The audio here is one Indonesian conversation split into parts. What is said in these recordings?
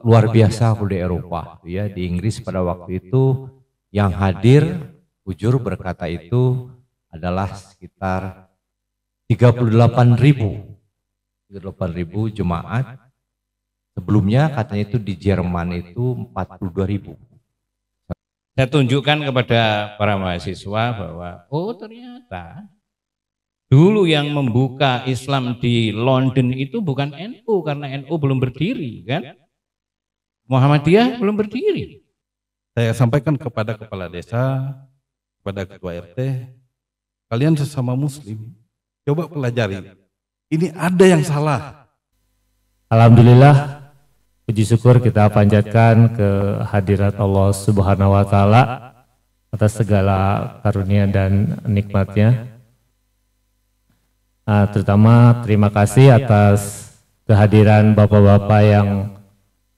luar biasa budaya Eropa ya. Di Inggris pada waktu itu yang hadir Ujur berkata itu adalah sekitar 38.000 jemaat. Sebelumnya katanya itu di Jerman itu 42.000. Saya tunjukkan kepada para mahasiswa bahwa oh ternyata dulu yang membuka Islam di London itu bukan NU, karena NU belum berdiri kan. Muhammadiyah belum berdiri. Saya sampaikan kepada kepala desa, kepada ketua RT, kalian sesama muslim, coba pelajari. Ini ada yang salah. Alhamdulillah, puji syukur kita panjatkan ke hadirat Allah Subhanahu wa Ta'ala atas segala karunia dan nikmatnya. Terutama terima kasih atas kehadiran bapak-bapak yang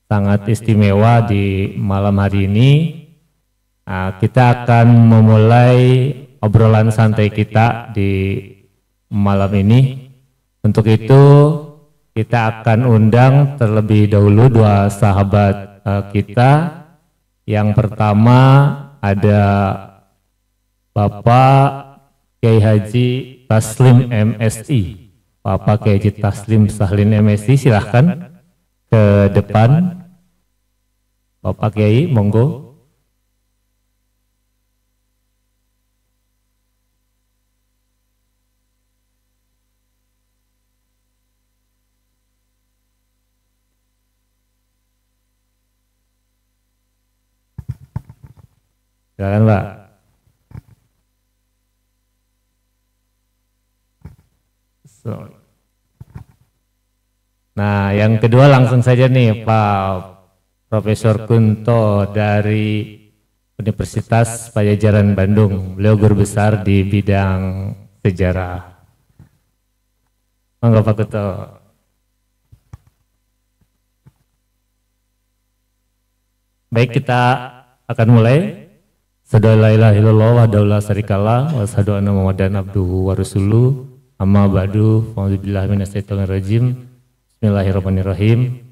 sangat istimewa di malam hari ini. Kita akan memulai obrolan santai kita di malam ini. Untuk itu kita akan undang terlebih dahulu dua sahabat kita. Yang pertama ada Bapak Kiai Haji Taslim MSI. Bapak Kiai Haji Taslim Sahlin MSI, silahkan ke depan. Bapak Kiai, monggo. Silakan Pak. Nah, yang kedua langsung saja nih Pak Profesor Kunto dari Universitas Padjadjaran Bandung. Beliau guru besar di bidang sejarah. Monggo Pak Kunto. Baik, kita akan mulai. Asyhadu an la ilaha illallah wahdahu la syarikalah wa asyhadu anna Muhammadan abduhu wa rasuluh. Amma ba'du, a'udzubillahi minasyaitonir rajim. Bismillahirrahmanirrahim.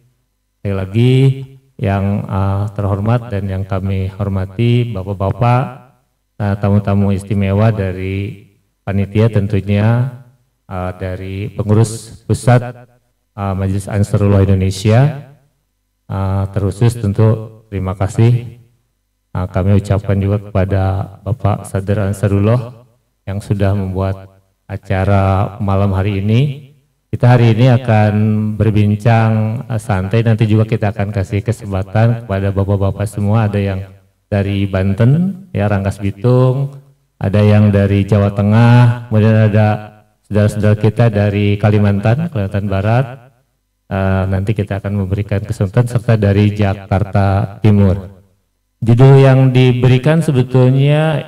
Sekali lagi yang terhormat dan yang kami hormati bapak-bapak, tamu-tamu istimewa dari panitia tentunya, dari pengurus pusat Majelis Ansarullah Indonesia, terkhusus tentu terima kasih kami ucapkan juga kepada Bapak Sadr Ansarullah yang sudah membuat acara malam hari ini. Kita hari ini akan berbincang santai, nanti juga kita akan kasih kesempatan kepada bapak-bapak semua. Ada yang dari Banten, ya Rangkas Bitung, ada yang dari Jawa Tengah, kemudian ada saudara-saudara kita dari Kalimantan Barat. Nanti kita akan memberikan kesempatan, serta dari Jakarta Timur. Judul yang diberikan sebetulnya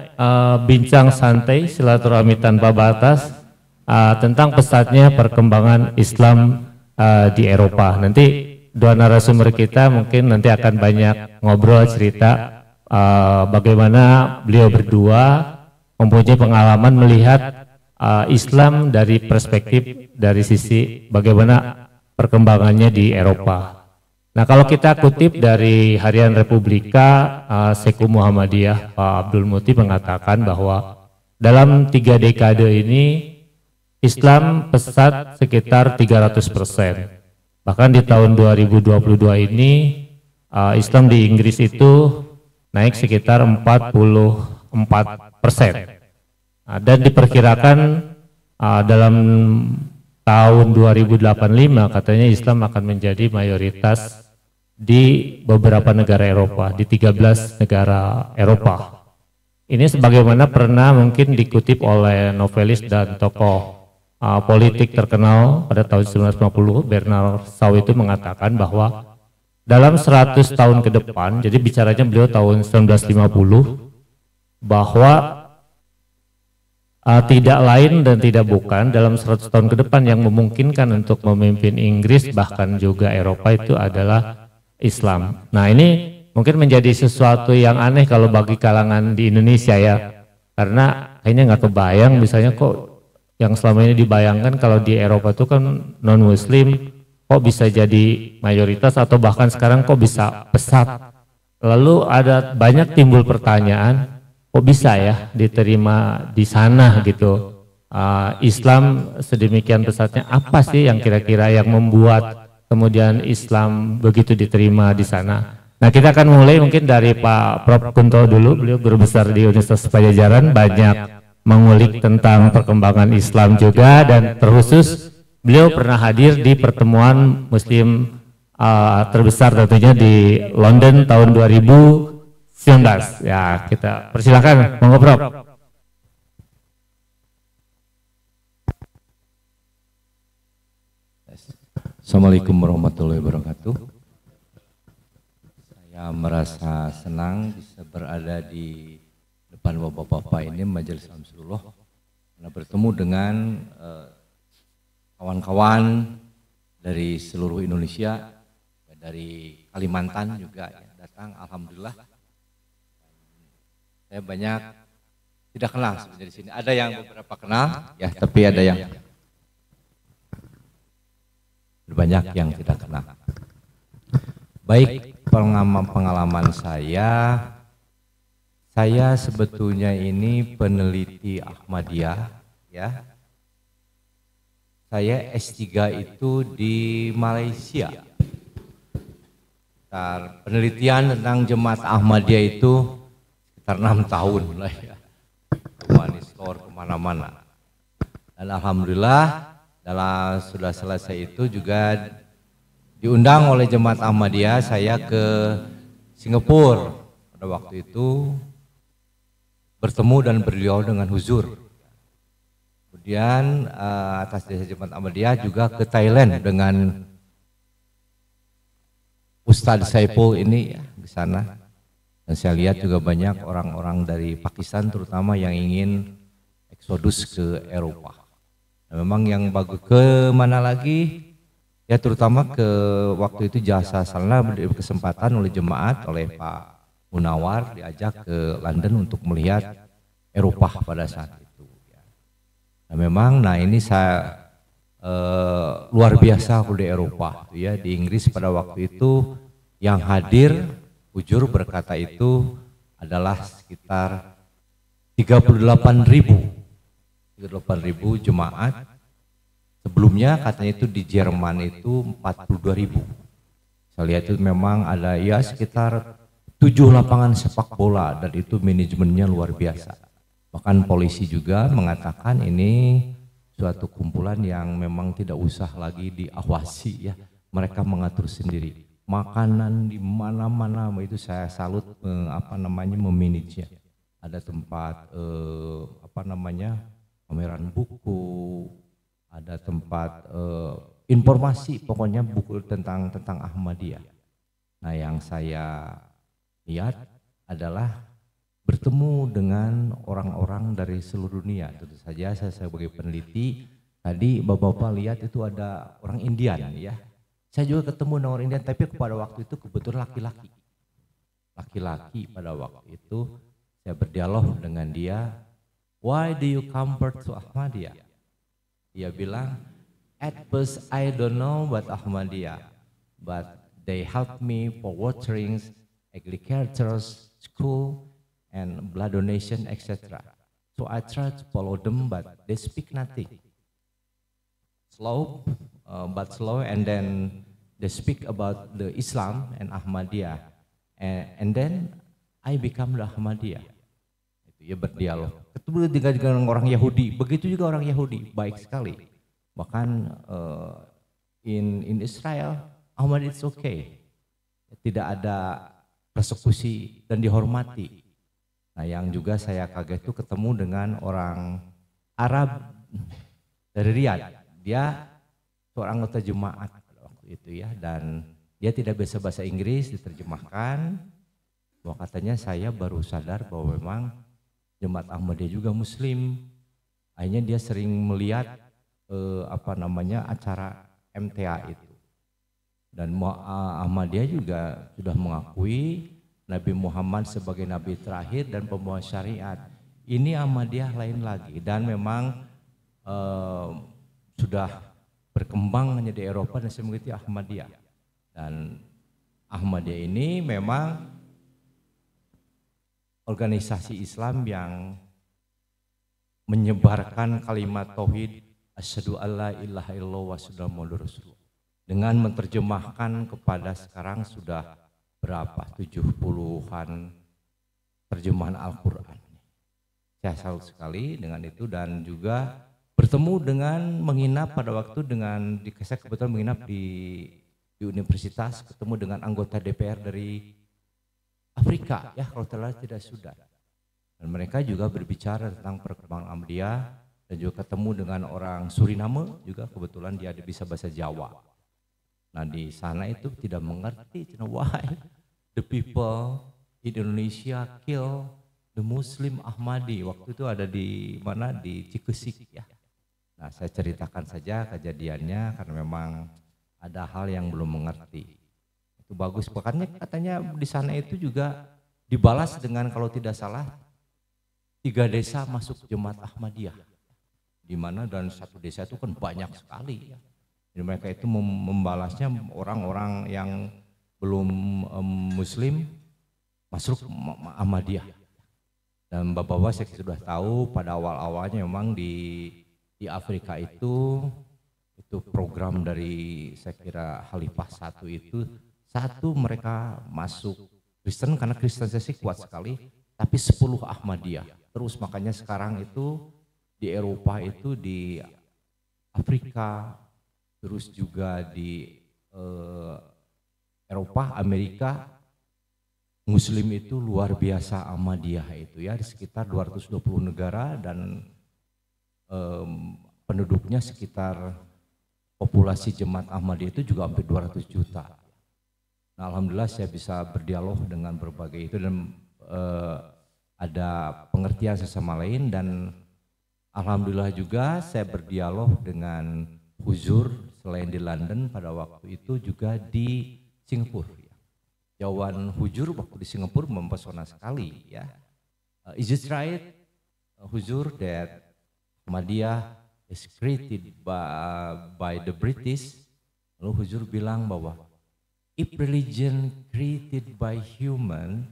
bincang santai silaturahmi tanpa batas tentang pesatnya perkembangan Islam di Eropa. Nanti dua narasumber kita mungkin nanti akan banyak ngobrol cerita bagaimana beliau berdua mempunyai pengalaman melihat Islam dari perspektif dari sisi bagaimana perkembangannya di Eropa. Nah, kalau kita kutip dari Harian Republika, Seku Muhammadiyah Pak Abdul Muti mengatakan bahwa dalam 3 dekade ini Islam pesat sekitar 300%. Bahkan di tahun 2022 ini Islam di Inggris itu naik sekitar 44%. Dan diperkirakan dalam tahun 2085 katanya Islam akan menjadi mayoritas di beberapa negara Eropa, di 13 negara Eropa. Ini sebagaimana pernah mungkin dikutip oleh novelis dan tokoh politik terkenal pada tahun 1950, Bernard Shaw itu mengatakan bahwa dalam 100 tahun ke depan, jadi bicaranya beliau tahun 1950, bahwa tidak lain dan tidak bukan dalam 100 tahun ke depan yang memungkinkan untuk memimpin Inggris bahkan juga Eropa itu adalah Islam. Nah, ini mungkin menjadi sesuatu yang aneh kalau bagi kalangan di Indonesia ya, karena kayaknya nggak kebayang misalnya kok yang selama ini dibayangkan kalau di Eropa itu kan non Muslim kok bisa jadi mayoritas atau bahkan sekarang kok bisa pesat. Lalu ada banyak timbul pertanyaan, kok bisa ya diterima di sana gitu. Islam sedemikian pesatnya, apa sih yang kira-kira yang membuat kemudian Islam begitu diterima di sana? Nah, kita akan mulai mungkin dari Pak Prof. Kunto dulu. Beliau guru besar di Universitas Pajajaran, banyak mengulik tentang perkembangan Islam juga, dan terkhusus beliau pernah hadir di pertemuan Muslim terbesar tentunya di London tahun 2019. Ya, kita persilakan, monggo Prof. Assalamualaikum warahmatullahi wabarakatuh. Saya merasa senang bisa berada di depan bapak-bapak ini, Majelis Amsulullah, karena bertemu dengan kawan-kawan dari seluruh Indonesia, dari Kalimantan juga ya, datang. Alhamdulillah, saya banyak tidak kenal sebenarnya di sini. Ada yang beberapa kenal ya, tapi ada yang banyak yang tidak kenal. Baik, pengalaman saya sebetulnya ini peneliti Ahmadiyah ya. Saya S3 itu di Malaysia. Penelitian tentang Jemaat Ahmadiyah itu sekitar 6 tahun lah ya. Manistor kemana-mana. Dan alhamdulillah sudah selesai itu juga diundang oleh Jemaat Ahmadiyah saya ke Singapura. Pada waktu itu bertemu dan beliau dengan huzur. Kemudian atas dasar Jemaat Ahmadiyah juga ke Thailand dengan Ustadz Saipul ini ya, di sana. Dan saya lihat juga banyak orang-orang dari Pakistan terutama yang ingin eksodus ke Eropa. Nah, memang yang bagus ke mana lagi? Ya terutama ke waktu itu Jasa Salna diberi kesempatan oleh jemaat, oleh Pak Munawar diajak ke London untuk melihat Eropa pada saat itu. Nah memang, ini saya luar biasa di Eropa, ya di Inggris pada waktu itu yang hadir, jujur berkata itu adalah sekitar 38.000 jemaat. Sebelumnya katanya itu di Jerman itu 42.000. Saya lihat itu memang ada ya sekitar 7 lapangan sepak bola dan itu manajemennya luar biasa. Bahkan polisi juga mengatakan ini suatu kumpulan yang memang tidak usah lagi diawasi ya. Mereka mengatur sendiri. Makanan di mana-mana itu saya salut memanajenya. Ada tempat pameran buku, ada tempat informasi pokoknya buku tentang Ahmadiyah. Nah, yang saya lihat adalah bertemu dengan orang-orang dari seluruh dunia. Tentu saja saya sebagai peneliti tadi bapak-bapak lihat itu ada orang Indian ya. Saya juga ketemu dengan orang Indian, tapi pada waktu itu kebetulan laki-laki. Laki-laki pada waktu itu saya berdialog dengan dia. Why do you convert to Ahmadiyah? Dia bilang, at first I don't know what Ahmadiyah, but they help me for waterings, agriculture's school, and blood donation, etc. So I try to follow them, but they speak nothing. Slow, and then they speak about the Islam and Ahmadiyah, and then I become the Ahmadiyah. Itu ya berdialog. Ketemu dengan orang Yahudi, begitu juga orang Yahudi, baik sekali. Bahkan in Israel, Ahmad it's okay, tidak ada persekusi dan dihormati. Nah, yang juga saya kaget itu ketemu dengan orang Arab dari Riyadh. Dia seorang anggota jemaat waktu itu ya, dan dia tidak bisa bahasa Inggris, diterjemahkan. Bahwa katanya saya baru sadar bahwa memang jemaat Ahmadiyah juga Muslim. Akhirnya dia sering melihat acara MTA itu. Dan Ahmadiyah juga sudah mengakui Nabi Muhammad sebagai nabi terakhir dan pembawa syariat. Ini Ahmadiyah lain lagi, dan memang sudah berkembang hanya di Eropa dan saya mengikuti Ahmadiyah. Dan Ahmadiyah ini memang organisasi Islam yang menyebarkan kalimat tauhid asyhadu alla ilaha illallah wa asyhadu anna muhammadar rasulullah dengan menerjemahkan kepada sekarang sudah berapa 70-an terjemahan Al-Qur'an. Saya salut sekali dengan itu dan juga bertemu dengan menginap pada waktu dengan saya kebetulan menginap di universitas, ketemu dengan anggota DPR dari Afrika ya kalau tidak sudah. Dan mereka juga berbicara tentang perkembangan Ahmadiyah dan juga ketemu dengan orang Suriname juga kebetulan dia bisa bahasa Jawa. Nah di sana itu tidak mengerti why the people in Indonesia kill the Muslim Ahmadi. Waktu itu ada di mana di Cikesik ya. Nah saya ceritakan saja kejadiannya karena memang ada hal yang belum mengerti. Itu bagus, makanya katanya di sana itu juga dibalas dengan kalau tidak salah 3 desa masuk jemaat Ahmadiyah, di mana dan satu desa itu kan banyak sekali ya. Jadi mereka itu membalasnya orang-orang yang belum Muslim masuk Ahmadiyah. Dan bapak-bapak saya sudah tahu pada awal-awalnya memang di Afrika itu program dari saya kira Khalifah I itu mereka masuk Kristen karena kristenisasi kuat sekali, tapi 10 Ahmadiyah. Terus makanya sekarang itu di Eropa itu di Afrika, terus juga di Eropa, Amerika, Muslim itu luar biasa Ahmadiyah itu ya, di sekitar 220 negara dan penduduknya sekitar populasi jemaat Ahmadiyah itu juga hampir 200 juta. Nah, alhamdulillah saya bisa berdialog dengan berbagai itu dan ada pengertian sesama lain dan alhamdulillah juga saya berdialog dengan Huzur selain di London pada waktu itu juga di Singapura. Jawaban Huzur waktu di Singapura mempesona sekali ya. Is it right Huzur that Ahmadiyah is created by the British? Lalu Huzur bilang bahwa if religion created by human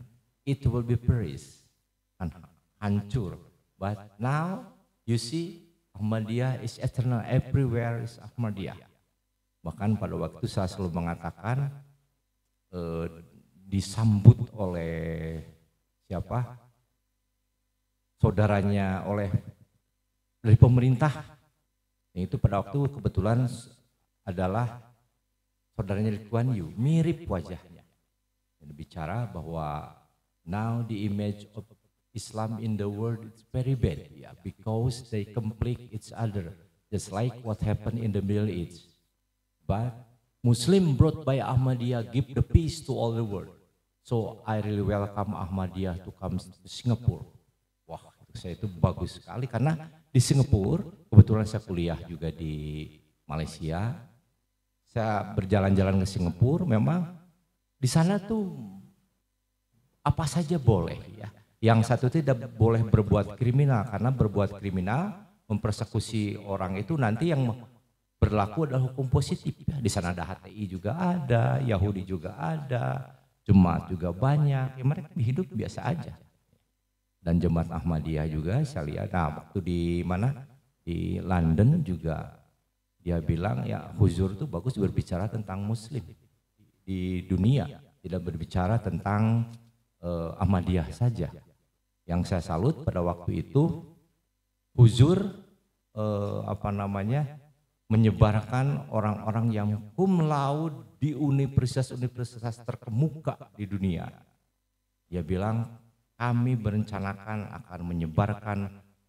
it will be perished, hancur. But now you see Ahmadiyah is eternal, everywhere is Ahmadiyah. Bahkan pada waktu saya selalu mengatakan disambut oleh siapa? Saudaranya dari pemerintah. Itu pada waktu kebetulan adalah saudaranya Lee Kuan Yew, mirip wajahnya. Dan bicara bahwa now the image of Islam in the world is very bad, yeah, because they complete each other, just like what happened in the Middle East. But Muslim brought by Ahmadiyah give the peace to all the world. So I really welcome Ahmadiyah to come to Singapore. Wah, saya itu bagus sekali karena di Singapura kebetulan saya kuliah juga di Malaysia. Saya berjalan-jalan ke Singapura, memang di sana tuh apa saja boleh ya. Yang satu tidak boleh berbuat kriminal karena berbuat kriminal mempersekusi orang itu nanti yang berlaku adalah hukum positif. Di sana ada HTI juga ada, Yahudi juga ada, jemaat juga banyak. Ya mereka hidup biasa aja. Dan jemaat Ahmadiyah juga saya lihat. Nah, waktu di mana di London juga dia bilang ya Huzur itu bagus berbicara tentang Muslim di dunia, tidak berbicara tentang Ahmadiyah saja. Yang saya salut pada waktu itu Huzur menyebarkan orang-orang yang cum laude di universitas-universitas terkemuka di dunia. Dia bilang kami berencanakan akan menyebarkan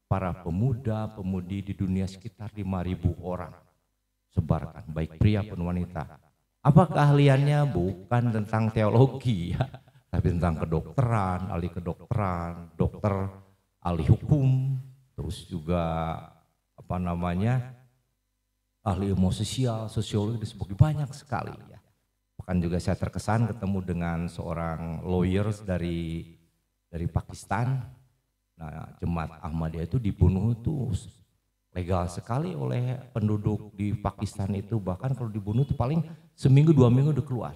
para pemuda-pemudi di dunia sekitar 5.000 orang. Sebarkan baik pria pun wanita. Apa keahliannya? Bukan tentang teologi ya, tapi tentang kedokteran, ahli kedokteran, dokter, ahli hukum, terus juga ahli ilmu sosial, sosiologi, dan sebagainya, banyak sekali ya. Bahkan juga saya terkesan ketemu dengan seorang lawyers dari Pakistan. Nah, jemaat Ahmadiyah itu dibunuh itu legal sekali oleh penduduk di Pakistan itu, bahkan kalau dibunuh itu paling seminggu 2 minggu udah keluar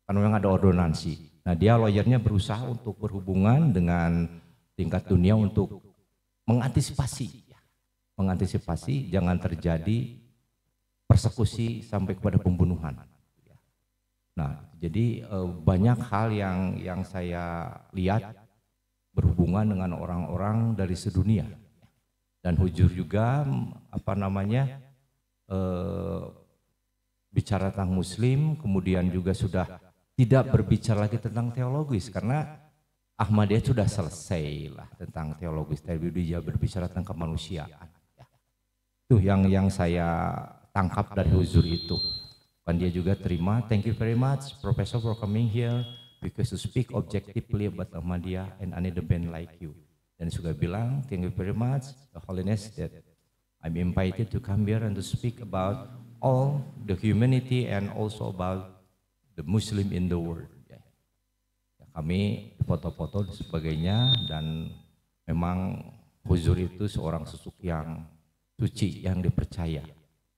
karena memang ada ordonansi. Nah dia lawyernya berusaha untuk berhubungan dengan tingkat dunia untuk mengantisipasi jangan terjadi persekusi sampai kepada pembunuhan. Nah jadi banyak hal yang saya lihat berhubungan dengan orang-orang dari sedunia. Dan Hujur juga bicara tentang Muslim, kemudian juga sudah tidak berbicara lagi tentang teologis karena Ahmadiyah sudah selesai lah tentang teologis, tapi dia berbicara tentang kemanusiaan. Itu yang saya tangkap dari Huzur itu. Dan dia juga terima, thank you very much Professor for coming here because to speak objectively about Ahmadiyah and I need a band like you. Dan juga bilang, thank you very much, Your Holiness, that I'm invited to come here and to speak about all the humanity and also about the Muslim in the world. Ya, kami foto-foto dan sebagainya, dan memang Huzur itu seorang sosok yang suci, yang dipercaya.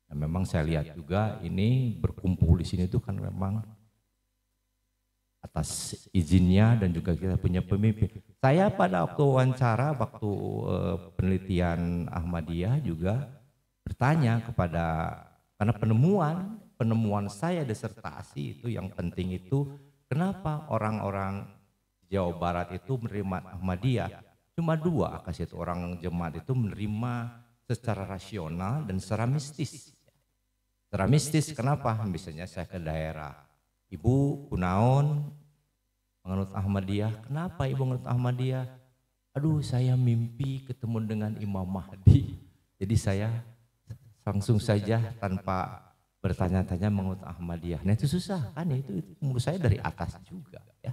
Dan memang saya lihat juga ini berkumpul di sini itu kan memang atas izinnya dan juga kita punya pemimpin. Saya pada waktu wawancara, waktu penelitian Ahmadiyah juga bertanya kepada, karena penemuan saya disertasi itu yang penting itu, kenapa orang-orang Jawa Barat itu menerima Ahmadiyah? Cuma 2 kasih itu, orang jemaat itu menerima secara rasional dan secara mistis. Secara mistis kenapa? Misalnya saya ke daerah, Ibu kunaon menganut Ahmadiyah. Kenapa Ibu menganut Ahmadiyah? Aduh saya mimpi ketemu dengan Imam Mahdi. Jadi saya langsung saja tanpa bertanya-tanya menganut Ahmadiyah. Nah itu susah kan, itu menurut saya dari atas juga ya.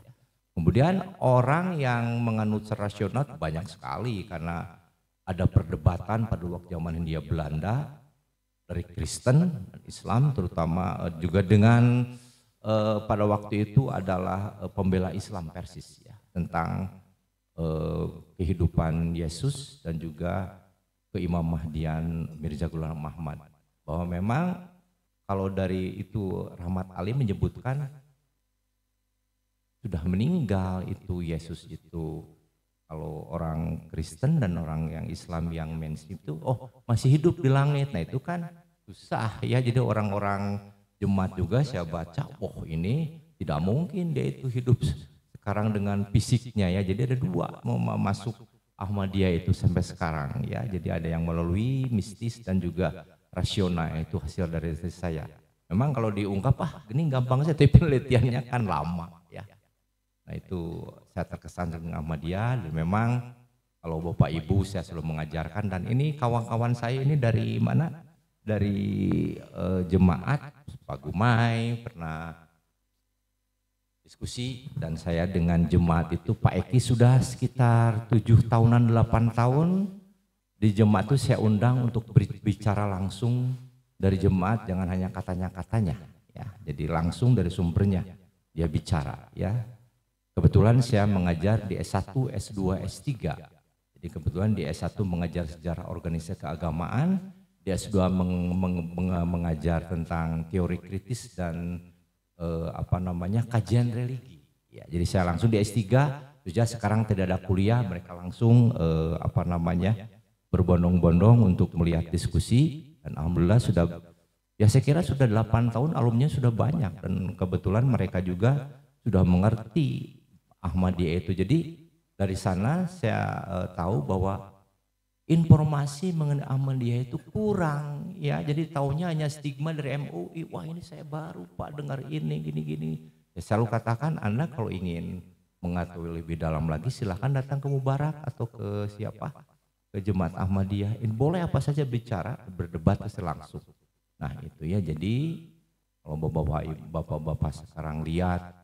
Kemudian orang yang menganut secara rasional banyak sekali karena ada perdebatan pada waktu zaman Hindia Belanda dari Kristen dan Islam, terutama juga dengan pada waktu itu adalah pembela Islam Persis ya, tentang kehidupan Yesus dan juga keimam Mahdian Mirza Ghulam Ahmad, bahwa memang kalau dari itu Rahmat Ali menyebutkan sudah meninggal itu Yesus itu. Kalau orang Kristen dan orang yang Islam yang mainstream itu masih hidup di langit. Nah itu kan susah ya, jadi orang-orang jemaat juga saya baca, ini tidak mungkin dia itu hidup sekarang dengan fisiknya ya. Jadi ada 2 mau masuk Ahmadiyah itu sampai sekarang ya. Jadi ada yang melalui mistis dan juga rasional, itu hasil dari saya. Memang kalau diungkap gini gampang saja, tapi penelitiannya kan lama ya. Nah itu saya terkesan dengan Ahmadiyah, dan memang kalau Bapak Ibu saya selalu mengajarkan, dan ini kawan-kawan saya ini dari mana? Dari jemaat Pak Gumai pernah diskusi, dan saya dengan jemaat itu Pak Eki sudah sekitar 7 tahunan 8 tahun di jemaat itu saya undang untuk berbicara langsung dari jemaat, jangan hanya katanya-katanya ya. Jadi langsung dari sumbernya dia bicara ya. Kebetulan saya mengajar di S1, S2, S3. Jadi kebetulan di S1 mengajar sejarah organisasi keagamaan, di S2 mengajar tentang teori kritis dan kajian religi. Ya, jadi saya langsung di S3, sudah sekarang tidak ada kuliah, mereka langsung berbondong-bondong untuk melihat diskusi, dan alhamdulillah sudah, ya saya kira sudah 8 tahun alumninya sudah banyak, dan kebetulan mereka juga sudah mengerti Ahmadiyah itu. Jadi dari sana saya tahu bahwa informasi mengenai Ahmadiyah itu kurang ya. Jadi taunya hanya stigma dari MUI. Wah ini saya baru Pak dengar ini gini-gini. Ya, selalu katakan Anda kalau ingin mengetahui lebih dalam lagi silahkan datang ke Mubarak atau ke siapa, ke Jemaat Ahmadiyah. Boleh apa saja bicara, berdebat langsung. Nah itu ya, jadi kalau bapak-bapak sekarang lihat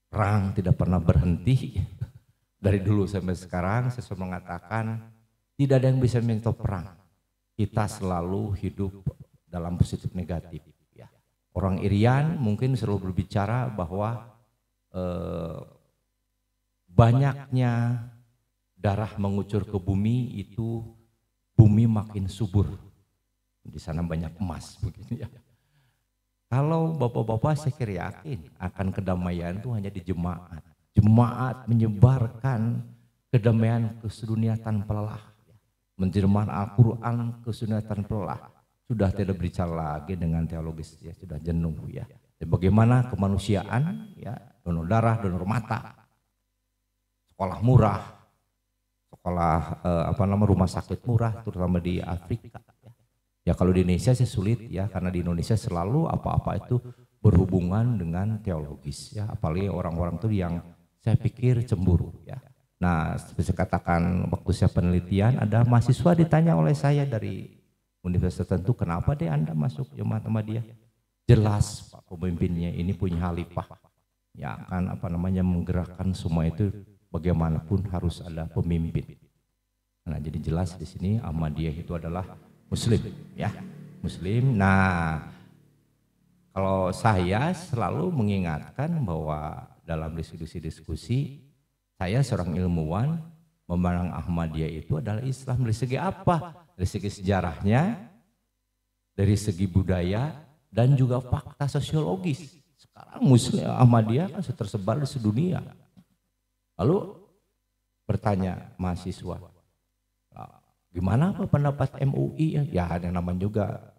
perang tidak pernah berhenti dari dulu sampai sekarang. Saya selalu mengatakan tidak ada yang bisa menyentuh perang. Kita selalu hidup dalam positif negatif. Ya. Orang Irian mungkin selalu berbicara bahwa banyaknya darah mengucur ke bumi itu bumi makin subur. Di sana banyak emas begini ya. Kalau bapak-bapak saya kira yakin akan kedamaian itu hanya di jemaat. Jemaat menyebarkan kedamaian ke sedunia tanpa lelah. Menterjemahkan Al-Quran ke sedunia tanpa lelah. Sudah tidak berbicara lagi dengan teologis ya, sudah jenuh ya. Dan bagaimana kemanusiaan ya, donor darah, donor mata, sekolah murah, sekolah rumah sakit murah terutama di Afrika. Ya kalau di Indonesia sih sulit ya, karena di Indonesia selalu apa-apa itu berhubungan dengan teologis ya, apalagi orang-orang tuh yang saya pikir cemburu ya. Nah, seperti saya katakan waktu saya penelitian, ada mahasiswa ditanya oleh saya dari universitas tertentu, kenapa deh Anda masuk jemaat Ahmadiyah? Jelas Pak pemimpinnya ini punya khalifah ya, kan menggerakkan semua itu, bagaimanapun harus ada pemimpin. Nah, jadi jelas di sini Ahmadiyah itu adalah Muslim ya, Muslim. Nah, kalau saya selalu mengingatkan bahwa dalam diskusi-diskusi saya seorang ilmuwan memandang Ahmadiyah itu adalah Islam dari segi apa? Dari segi sejarahnya, dari segi budaya, dan juga fakta sosiologis. Sekarang Muslim Ahmadiyah kan sudah tersebar di sedunia. Lalu bertanya mahasiswa, gimana apa pendapat MUI? Ya ada namanya juga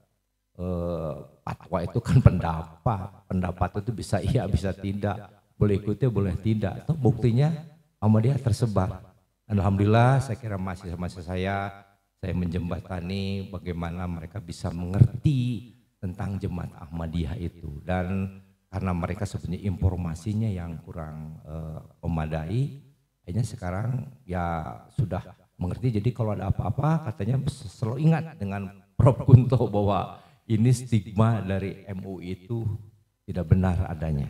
fatwa itu kan pendapat itu bisa iya bisa tidak, boleh ikuti boleh tidak. Atau buktinya Ahmadiyah tersebar. Alhamdulillah saya kira mahasiswa saya menjembatani bagaimana mereka bisa mengerti tentang jemaat Ahmadiyah itu, dan karena mereka sebenarnya informasinya yang kurang memadai, akhirnya sekarang ya sudah mengerti. Jadi kalau ada apa-apa katanya selalu ingat dengan Prof. Kunto bahwa ini stigma dari MUI itu tidak benar adanya.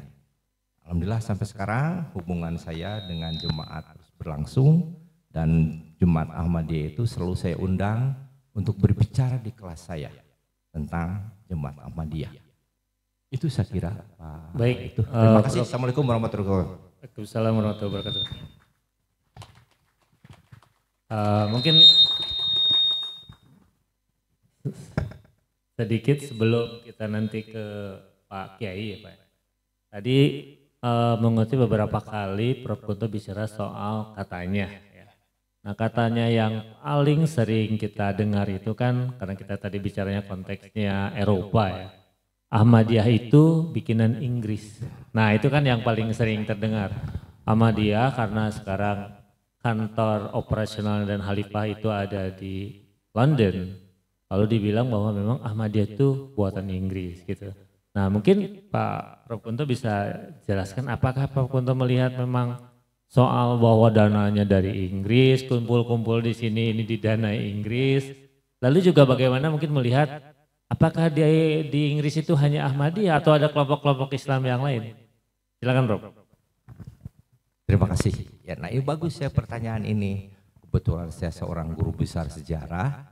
Alhamdulillah sampai sekarang hubungan saya dengan jemaat terus berlangsung, dan jemaat Ahmadiyah itu selalu saya undang untuk berbicara di kelas saya tentang jemaat Ahmadiyah. Itu saya kira Pak. Baik. Itu. Terima kasih. Assalamualaikum warahmatullahi wabarakatuh. Waalaikumsalam warahmatullahi wabarakatuh. Mungkin sedikit sebelum kita nanti ke Pak Kiai ya Pak. Tadi mengutip beberapa kali Prof. Kunto bicara soal katanya. Ya. Nah katanya yang paling sering kita dengar itu kan, karena kita tadi bicaranya konteksnya Eropa ya. Ahmadiyah itu bikinan Inggris. Nah itu kan yang paling sering terdengar. Ahmadiyah karena sekarang kantor operasional dan Khalifah itu ada di London. Lalu dibilang bahwa memang Ahmadiyah itu buatan Inggris gitu. Nah mungkin Pak Prof. Kunto bisa jelaskan apakah Pak Kunto melihat memang soal bahwa dananya dari Inggris, kumpul-kumpul di sini ini didanai Inggris. Lalu juga bagaimana mungkin melihat apakah di Inggris itu hanya Ahmadiyah atau ada kelompok-kelompok Islam yang lain? Silakan Prof. Terima kasih. Ya, nah ini bagus ya pertanyaan ini. Kebetulan saya seorang guru besar sejarah.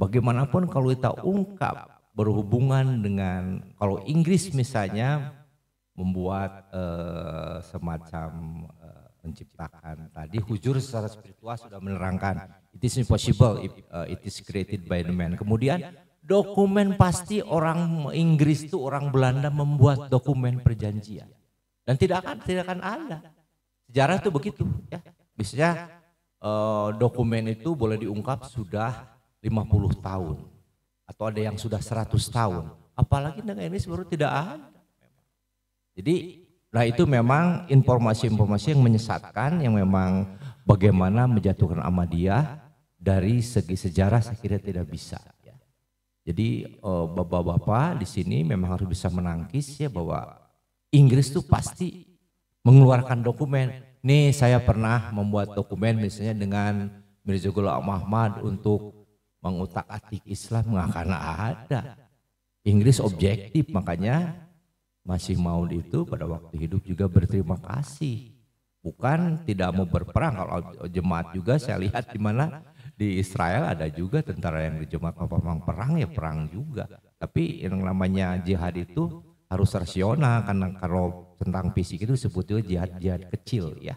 Bagaimanapun kalau kita ungkap berhubungan dengan, kalau Inggris misalnya membuat semacam menciptakan tadi hujur secara spiritual, sudah menerangkan it is impossible if it is created by the man. Kemudian dokumen pasti orang Inggris itu orang Belanda membuat dokumen perjanjian, dan tidak akan ada. Sejarah itu begitu ya. Biasanya dokumen itu boleh diungkap sudah 50 tahun atau ada yang sudah 100 tahun. Apalagi dengan ini baru tidak ada. Jadi nah itu memang informasi-informasi yang menyesatkan, yang memang bagaimana menjatuhkan Ahmadiyah dari segi sejarah saya kira tidak bisa. Ya. Jadi bapak-bapak di sini memang harus bisa menangkis ya bahwa Inggris itu pasti mengeluarkan dokumen. Nih saya pernah membuat dokumen misalnya dengan Mirza Ghulam Ahmad untuk mengutak-atik Islam, nggak akan ada. Inggris objektif, makanya Masih Maud itu pada waktu hidup juga berterima kasih. Bukan tidak mau berperang. Kalau jemaat juga saya lihat di mana di Israel ada juga tentara yang di jemaat memang perang ya perang juga. Tapi yang namanya jihad itu harus rasional, karena kalau tentang fisik itu sebetulnya jihad kecil ya.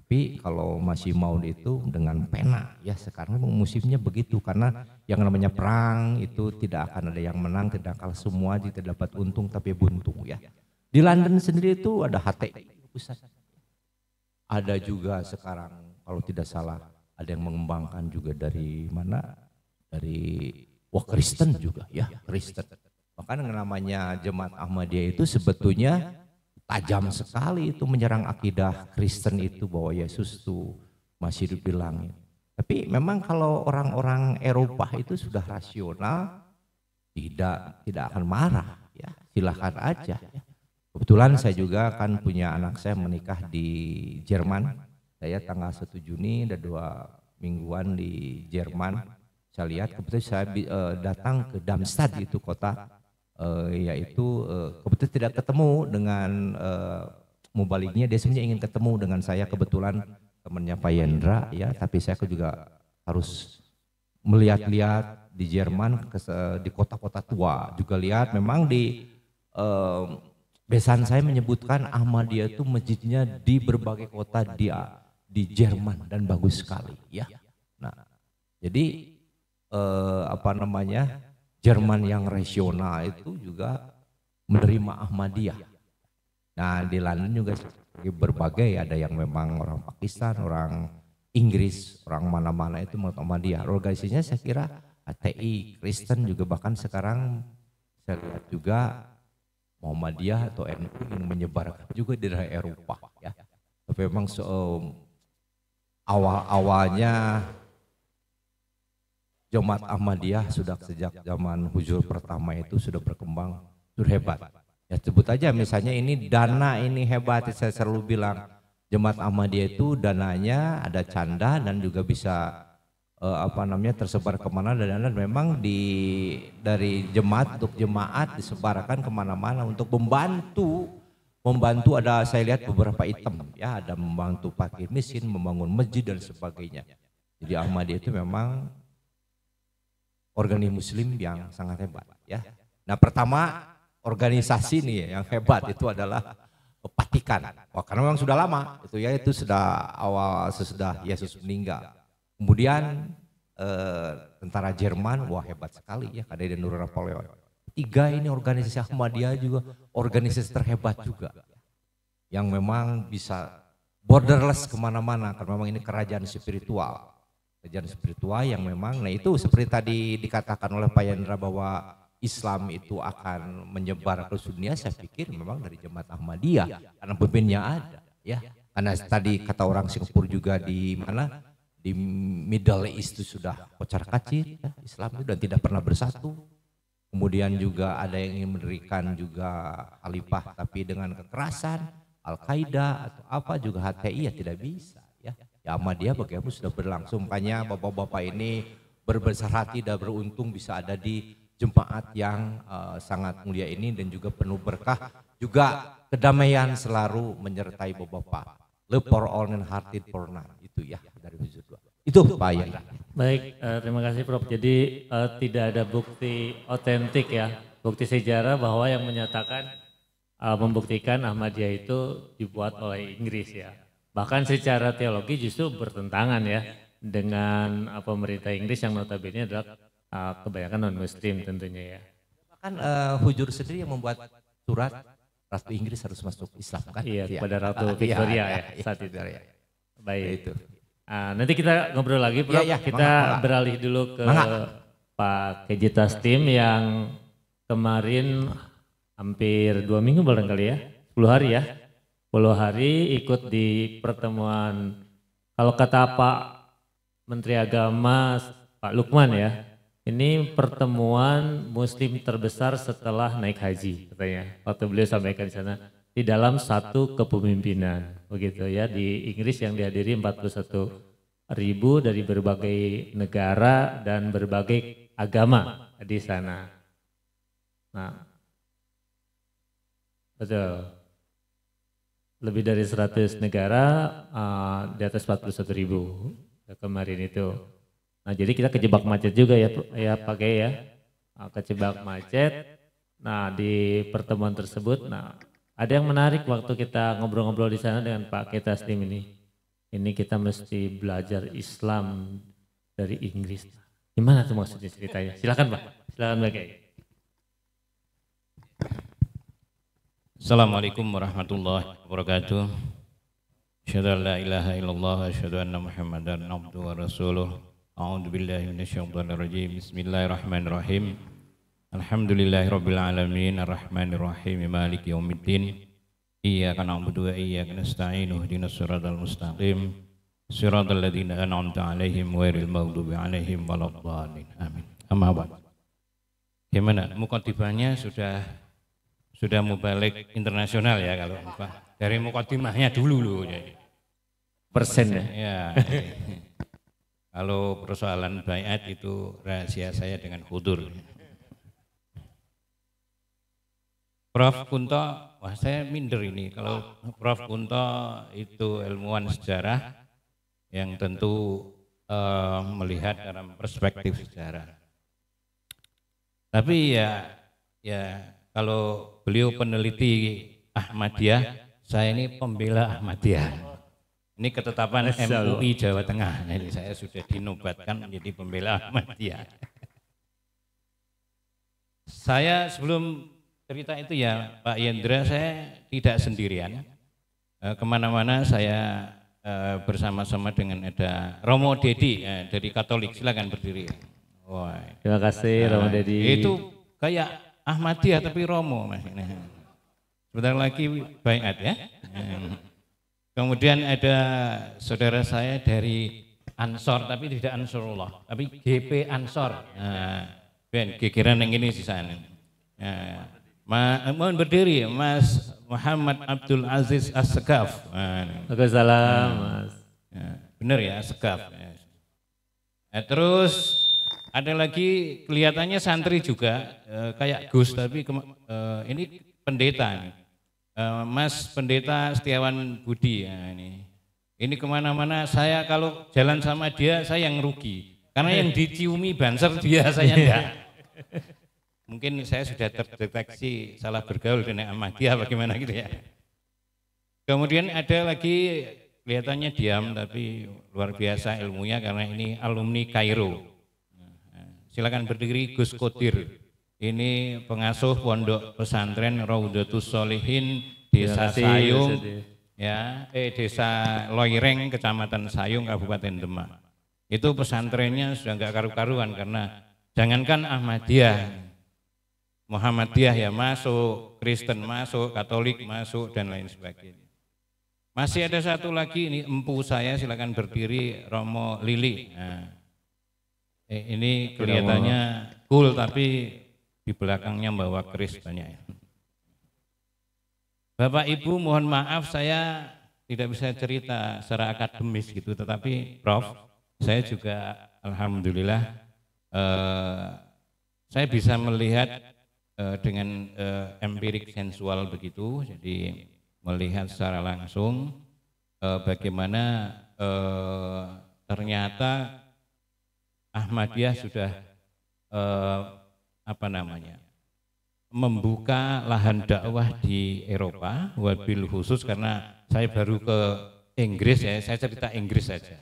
Tapi kalau masih Maulid itu dengan pena, ya sekarang memang musimnya begitu, karena yang namanya perang itu tidak akan ada yang menang, tidak kalah, semua tidak dapat untung tapi buntung ya. Di London sendiri itu ada HTI pusat. Ada juga sekarang kalau tidak salah ada yang mengembangkan juga dari mana? Dari Kristen juga ya, Kristen. Bahkan yang namanya Jemaat Ahmadiyah itu sebetulnya tajam sekali itu menyerang akidah Kristen itu, bahwa Yesus itu masih hidup di langit. Tapi memang kalau orang-orang Eropa itu sudah rasional, tidak akan marah ya, silahkan aja. Kebetulan saya juga kan punya anak saya menikah di Jerman. Saya tanggal 1 Juni ada 2 mingguan di Jerman. Saya lihat kebetulan saya datang ke Darmstadt, itu kota, yaitu kebetulan tidak ketemu dengan mubaliknya. Dia sebenarnya ingin ketemu dengan saya, kebetulan temannya Pak Yendra ya, tapi saya juga harus melihat-lihat di Jerman, di kota-kota tua juga lihat. Memang di besan saya menyebutkan Ahmadiyah itu masjidnya di berbagai kota di Jerman dan bagus sekali ya. Nah, jadi Jerman yang rasional itu juga menerima Ahmadiyah. Nah, di London juga berbagai, ada yang memang orang Pakistan, orang Inggris, orang mana-mana itu Ahmadiyah. Organisasinya saya kira HTI, Kristen juga, bahkan sekarang saya lihat juga Muhammadiyah atau NU yang menyebar juga di daerah Eropa ya. Tapi memang awal-awalnya Jemaat Ahmadiyah sudah sejak zaman Hujur pertama itu sudah berkembang, sudah hebat. Ya sebut aja misalnya ini dana ini hebat, saya selalu bilang Jemaat Ahmadiyah itu dananya ada canda dan juga bisa tersebar kemana, dan memang dari jemaat untuk jemaat disebarkan kemana-mana untuk membantu ada, saya lihat beberapa item ya, ada membantu fakir miskin, membangun masjid dan sebagainya. Jadi Ahmadiyah itu memang organisasi Muslim yang sangat hebat ya. Nah, pertama organisasi nih yang hebat itu adalah Vatikan. Karena memang sudah lama itu ya, itu sudah awal sesudah Yesus meninggal. Kemudian tentara Jerman, wah hebat sekali ya, ada Nur Napoleon. 3 ini organisasi Ahmadiyah juga organisasi terhebat juga, yang memang bisa borderless kemana-mana, karena memang ini kerajaan spiritual. Kerajaan spiritual yang memang, nah itu seperti tadi dikatakan oleh Pak Yendra bahwa Islam itu akan menyebar ke dunia, saya pikir memang dari Jemaat Ahmadiyah, karena pemimpinnya ada ya. Karena tadi kata orang Singapura juga di mana, di Middle East itu sudah kocar-kacir ya, Islam itu, dan tidak pernah bersatu. Kemudian juga ada yang ingin mendirikan juga khalifah tapi dengan kekerasan, Al-Qaeda atau apa juga HTI ya tidak bisa ya. Ya Ahmadiyah bagaimana sudah berlangsung, makanya bapak-bapak ini berbesar hati dan beruntung bisa ada di jemaat yang sangat mulia ini, dan juga penuh berkah, juga kedamaian selalu menyertai bapak-bapak. Love for all and hearted for none, itu ya dari Hujur 2. Itu Pak Yendra. Baik, terima kasih Prof. Jadi tidak ada bukti otentik ya, bukti sejarah bahwa yang menyatakan membuktikan Ahmadiyah itu dibuat oleh Inggris ya. Bahkan secara teologi justru bertentangan ya dengan pemerintah Inggris yang notabene adalah kebanyakan non-Muslim tentunya ya. Bahkan Hujur sendiri yang membuat surat Ratu Inggris harus masuk Islam kan? Iya, pada Ratu Victoria ya saat itu. Baik. Itu. Nanti kita ngobrol lagi Prof. Kita beralih dulu ke Pak Keji Tastim yang kemarin hampir 2 minggu barangkali ya, 10 hari ya. 10 hari ikut di pertemuan, kalau kata Pak Menteri Agama Pak Lukman ya, ini pertemuan Muslim terbesar setelah naik haji katanya. Waktu beliau sampaikan di sana, di dalam satu kepemimpinan begitu ya, di Inggris yang dihadiri 41.000 dari berbagai negara dan berbagai agama di sana. Nah, betul. Lebih dari 100 negara, di atas 41.000 kemarin itu. Nah, jadi kita kejebak macet juga ya pakai ya, kejebak macet. Nah, di pertemuan tersebut, nah ada yang menarik waktu kita ngobrol-ngobrol di sana dengan Pak Keji Tastim ini ini kita mesti belajar Islam dari Inggris. Gimana tuh maksudnya ceritanya? Silakan Pak, silakan Pak Kiai. Assalamualaikum warahmatullahi wabarakatuh. Asyhadu an la ilaha illallah wa asyhadu anna Muhammadan abduhu wa rasuluh. A'udzu billahi minasyaitonir rajim. Bismillahirrahmanirrahim. Alhamdulillahirabbil alamin arrahmanir rahim maliki yaumiddin. Iyyaka na'budu wa iyyaka nasta'in ihdinas siratal mustaqim. Siratal ladzina an'amta 'alaihim ghairil maghdubi 'alaihim waladdallin. Amin. Amma ba'd. Gimana? Mukaddimahnya sudah mubalik internasional ya kalau Pak. Dari mukaddimahnya dulu loh. Persen ya? Ya. Kalau persoalan baiat itu rahasia saya dengan hudur. Prof. Kunto, wah saya minder ini. Kalau Prof. Kunto itu ilmuwan sejarah yang tentu melihat dalam perspektif sejarah. Tapi ya kalau beliau peneliti Ahmadiyah, saya ini pembela Ahmadiyah. Ini ketetapan MUI Jawa Tengah. Jadi saya sudah dinobatkan menjadi pembela Ahmadiyah. Saya sebelum cerita itu ya Pak Yendra, saya tidak sendirian. Kemana-mana saya bersama-sama dengan ada Romo Dedi dari Katolik. Silakan berdiri. Wah. Terima kasih Romo Dedi. Itu kayak Ahmadiyah tapi Romo Mas. Sebentar lagi baiat ya. Kemudian ada saudara saya dari Ansor tapi tidak Ansarullah, tapi GP Ansor. Ben gegeran yang ini sisanya. Mohon berdiri Mas Muhammad Abdul Aziz As-Segaf. Waalaikumsalam Mas. Benar ya As-Segaf. Terus ada lagi kelihatannya santri juga kayak Gus tapi ini pendeta nih. Mas Pendeta Setiawan Budi ya ini kemana-mana saya kalau jalan sama dia saya yang rugi karena yang diciumi banser dia saya enggak. Mungkin saya sudah terdeteksi salah bergaul dengan Ahmadiyah bagaimana gitu ya. Kemudian ada lagi kelihatannya diam tapi luar biasa ilmunya karena ini alumni Kairo. Silakan berdiri Gus Kodir. Ini pengasuh pondok pesantren Raudatus Sholihin Desa Sayung ya, Desa Loireng Kecamatan Sayung Kabupaten Demak. Itu pesantrennya sudah enggak karu-karuan karena jangankan Ahmadiyah, Muhammadiyah ya masuk, Kristen masuk, Katolik masuk dan lain sebagainya. Masih ada satu lagi ini empu saya, silakan berdiri Romo Lili. Nah, ini kelihatannya cool tapi di belakangnya bawa keris banyak ya. Bapak Ibu mohon maaf saya tidak bisa cerita secara akademis gitu, tetapi Prof saya juga alhamdulillah saya bisa melihat dengan empirik sensual begitu, jadi melihat secara langsung bagaimana ternyata Ahmadiyah sudah membuka lahan dakwah di Eropa, wabil khusus karena saya baru ke Inggris ya, saya cerita Inggris saja.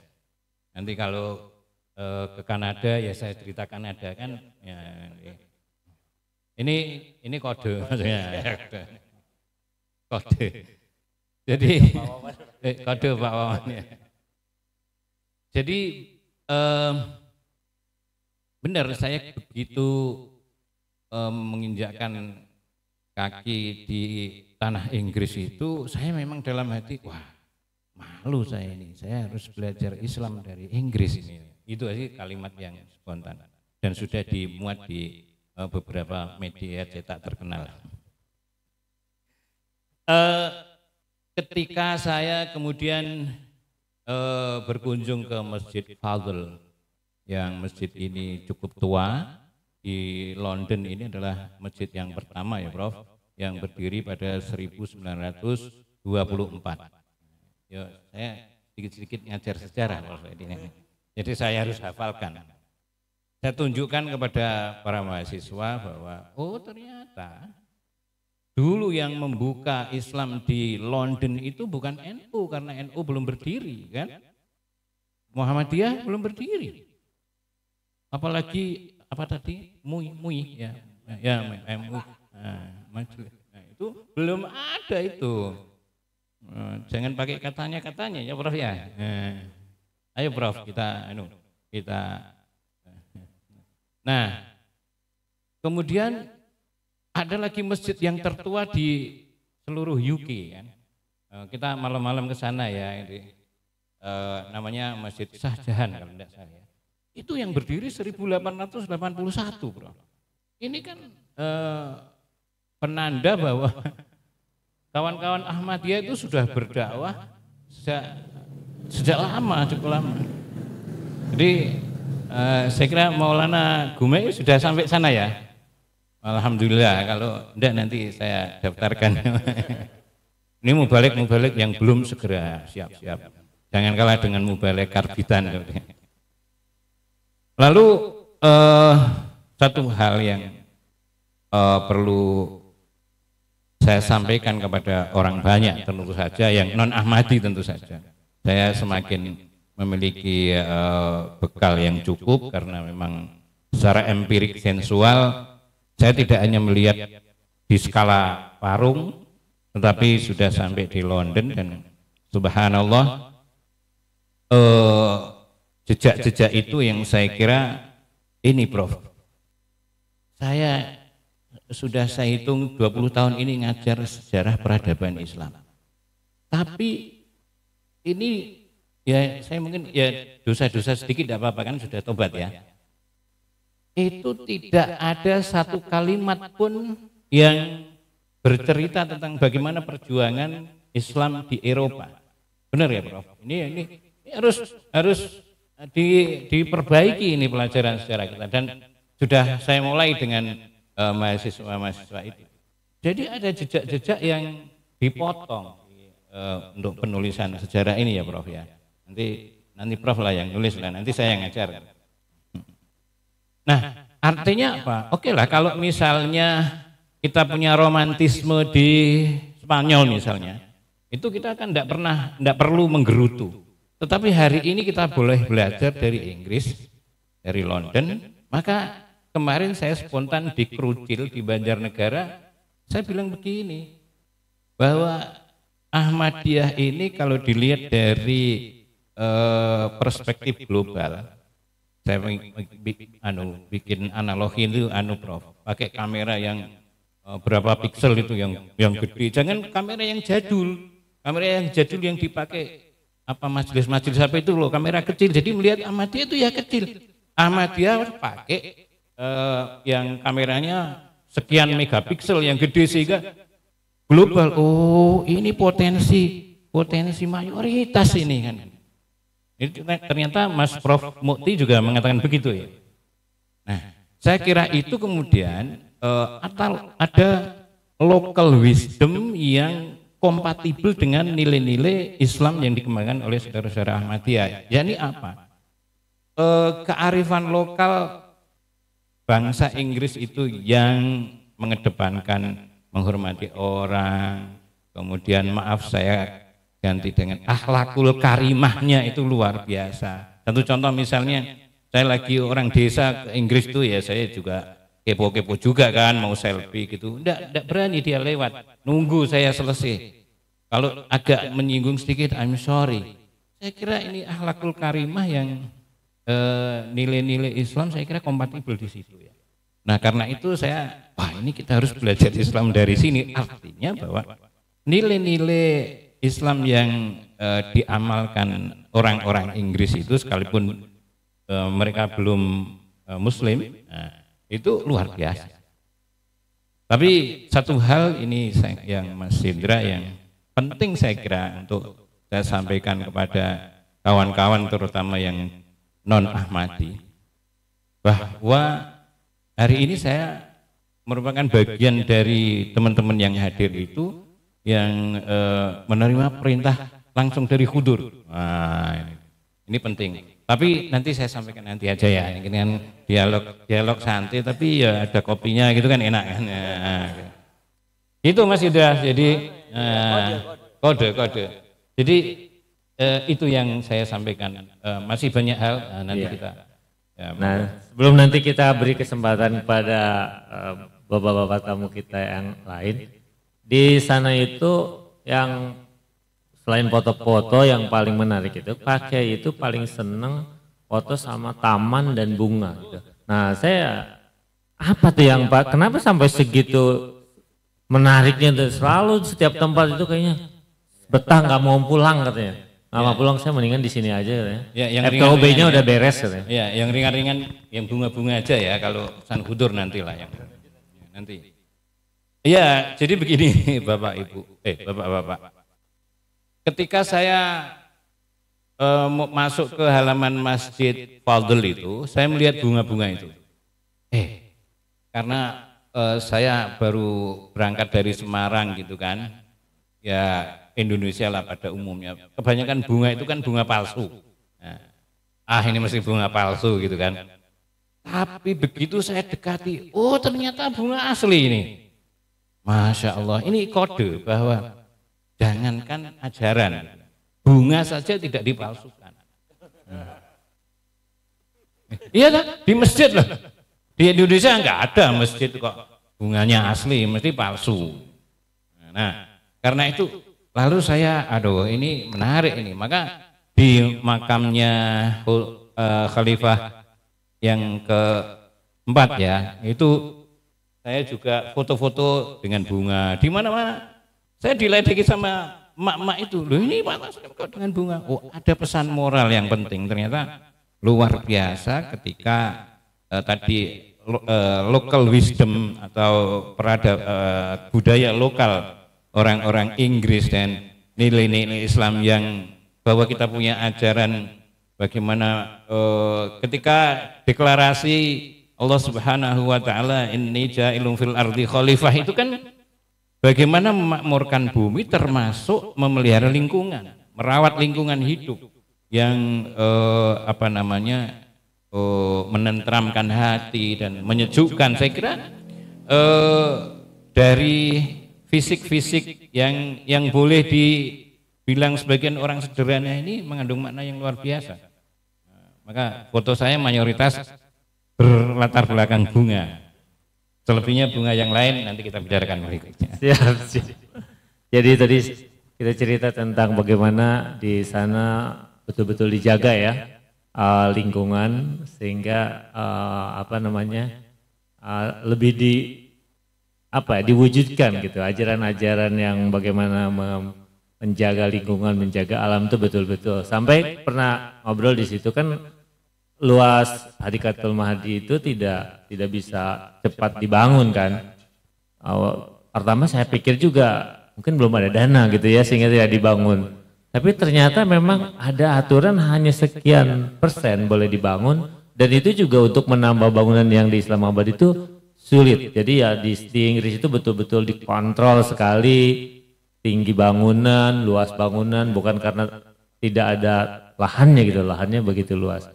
Nanti kalau ke Kanada ya saya cerita Kanada kan. Ya, ini kode maksudnya. Kode. Jadi kode Pak Wawan ya. Jadi benar saya begitu menginjakkan kaki di tanah Inggris itu saya memang dalam hati wah malu saya ini, saya harus belajar Islam dari Inggris ini. Itu aja kalimat yang spontan dan sudah dimuat di beberapa media cetak terkenal. Ketika saya kemudian berkunjung ke Masjid Fadl, yang masjid ini cukup tua di London, ini adalah masjid yang pertama ya Prof, yang berdiri pada 1924. Ya, saya sedikit-sedikit ngajar sejarah Prof ini. Jadi saya harus hafalkan. Saya tunjukkan kepada para mahasiswa bahwa oh ternyata dulu yang membuka Islam di London itu bukan NU karena NU belum berdiri kan. Muhammadiyah belum berdiri. Apalagi apa tadi? MUI ya. Ya, MUI. Nah, itu belum ada itu. Jangan pakai katanya ya Prof ya. Ayo Prof kita. Nah, kemudian ada lagi masjid yang tertua di seluruh UK kan. Kita malam-malam ke sana ya. Namanya Masjid Shah Jahan kalau tidak salah ya. Itu yang berdiri 1881 Bro. Ini kan penanda bahwa kawan-kawan Ahmadiyah itu sudah berdakwah sejak lama, cukup lama. Jadi saya kira Maulana Gumai sudah sampai sana ya. Alhamdulillah, kalau enggak nanti saya daftarkan. Ini mubalik yang belum segera siap-siap. Jangan kalah dengan mubalik karbitan. Lalu satu hal yang perlu saya sampaikan kepada orang banyak tentu saja, yang non Ahmadi tentu saja. Saya semakin memiliki bekal yang cukup karena memang secara empirik sensual saya tidak hanya melihat di skala warung, tetapi sudah sampai di London dan subhanallah jejak-jejak itu yang saya kira ini Prof. Saya hitung 20 tahun ini ngajar sejarah peradaban Islam. Tapi ini ya saya mungkin ya dosa-dosa sedikit tidak apa-apa kan sudah tobat ya. Itu tidak ada satu kalimat pun yang bercerita tentang bagaimana perjuangan Islam di Eropa. Benar ya Prof? Ini harus diperbaiki ini pelajaran sejarah kita, dan sudah saya mulai dengan mahasiswa-mahasiswa itu. Jadi ada jejak-jejak yang dipotong untuk penulisan sejarah ini ya Prof ya. Nanti Prof lah yang nulis lah, nanti saya yang ngajar. Nah, artinya apa? Oke lah kalau misalnya kita punya romantisme di Spanyol misalnya, itu kita kan tidak perlu menggerutu. Tetapi hari ini kita boleh belajar dari Inggris, dari London. Maka kemarin saya spontan di Krucil di Banjarnegara, saya bilang begini, bahwa Ahmadiyah ini kalau dilihat dari perspektif global, saya bikin analogi itu Prof, pakai kamera yang berapa piksel itu yang gede, jangan kamera yang jadul yang dipakai apa majelis-majelis apa itu loh, kamera kecil, jadi melihat Ahmadiyah itu ya kecil. Ahmadiyah pakai yang kameranya sekian megapiksel yang gede sehingga global. Oh ini potensi mayoritas ini kan. Itu ternyata Mas Prof Mukti juga mengatakan begitu ya. Nah, saya kira itu kemudian ada local wisdom yang kompatibel dengan nilai-nilai Islam yang dikembangkan oleh saudara-saudara Ahmadiyah. Yakni apa? Kearifan lokal bangsa Inggris itu yang mengedepankan menghormati orang, kemudian maaf saya ganti dengan akhlakul karimahnya itu luar biasa. Satu contoh misalnya, saya lagi orang desa ke Inggris tuh ya, saya juga kepo-kepo juga kan, mau selfie gitu. Enggak berani dia lewat, nunggu saya selesai. Kalau agak menyinggung sedikit, I'm sorry. Saya kira ini akhlakul karimah yang nilai-nilai Islam saya kira kompatibel di situ ya. Nah karena itu ini kita harus belajar Islam dari sini. Artinya bahwa nilai-nilai Islam yang diamalkan orang-orang Inggris itu sekalipun mereka belum Muslim, itu luar biasa. Tapi satu hal ini yang Mas Indra yang penting saya kira untuk saya sampaikan kepada kawan-kawan terutama yang non Ahmadi, bahwa hari ini saya merupakan bagian dari teman-teman yang hadir itu yang menerima perintah langsung dari Khudur. Nah, ini penting. Tapi nanti saya sampaikan nanti aja ya. Ini kan dialog santai, tapi ya ada kopinya gitu kan enak kan. Itu Mas Yuda, jadi kode. Jadi itu yang saya sampaikan. Masih banyak hal nanti kita. Ya, nah, sebelum nanti kita beri kesempatan kepada bapak-bapak tamu kita yang lain, di sana itu yang selain foto-foto yang paling menarik itu, Pak Kiai itu paling seneng foto sama taman dan bunga. Gitu. Nah, saya apa tuh yang Pak? Kenapa sampai segitu menariknya? Selalu setiap tempat itu kayaknya betah nggak mau pulang katanya. Nggak mau pulang, saya mendingan di sini aja katanya. Ya, yang FKUB-nya udah beres katanya. Ya, yang ringan-ringan, yang bunga-bunga aja ya. Kalau San Hudur nanti lah yang nanti. Iya, jadi begini Bapak Ibu, Bapak-bapak. Ketika saya masuk ke halaman Masjid Fadl itu, saya melihat bunga-bunga itu. Karena saya baru berangkat dari Semarang gitu kan, ya Indonesia lah pada umumnya. Kebanyakan bunga itu kan bunga palsu. Nah, ini mesti bunga palsu gitu kan. Tapi begitu saya dekati, oh ternyata bunga asli ini. Masya Allah, ini kode bahwa jangankan ajaran, bunga saja tidak dipalsukan. Iya kan? Di masjid loh. Di Indonesia enggak ada masjid kok bunganya asli, mesti palsu. Nah, karena itu lalu saya, ini menarik ini. Maka di makamnya Khalifah yang keempat ya, itu saya juga foto-foto dengan bunga. Di mana-mana saya diledeki sama emak-emak itu. Loh ini pantas kok dengan bunga. Oh, ada pesan moral yang penting. Ternyata luar biasa ketika tadi local wisdom atau budaya lokal orang-orang Inggris dan nilai-nilai Islam yang bahwa kita punya ajaran bagaimana ketika deklarasi Allah Subhanahu wa taala inni ja'ilun fil ardi khalifah itu kan bagaimana memakmurkan bumi termasuk memelihara lingkungan, merawat lingkungan hidup yang menenteramkan hati dan menyejukkan. Saya kira dari fisik-fisik yang boleh dibilang sebagian orang sederhana ini mengandung makna yang luar biasa. Maka foto saya mayoritas berlatar belakang bunga. Selebihnya bunga yang lain nanti kita bicarakan berikutnya. Siap. Jadi tadi kita cerita tentang bagaimana di sana betul-betul dijaga ya lingkungan sehingga lebih diwujudkan gitu ajaran-ajaran yang bagaimana menjaga lingkungan, menjaga alam itu betul-betul. Sampai pernah ngobrol di situ kan luas Hadikatul Mahdi itu tidak bisa cepat dibangun kan. Pertama saya pikir juga mungkin belum ada dana gitu ya sehingga tidak dibangun. Tapi ternyata memang ada aturan hanya sekian persen boleh dibangun dan itu juga untuk menambah bangunan yang di Islamabad itu sulit. Jadi ya di Inggris itu betul-betul dikontrol sekali tinggi bangunan, luas bangunan bukan karena tidak ada lahannya gitu, lahannya begitu luas.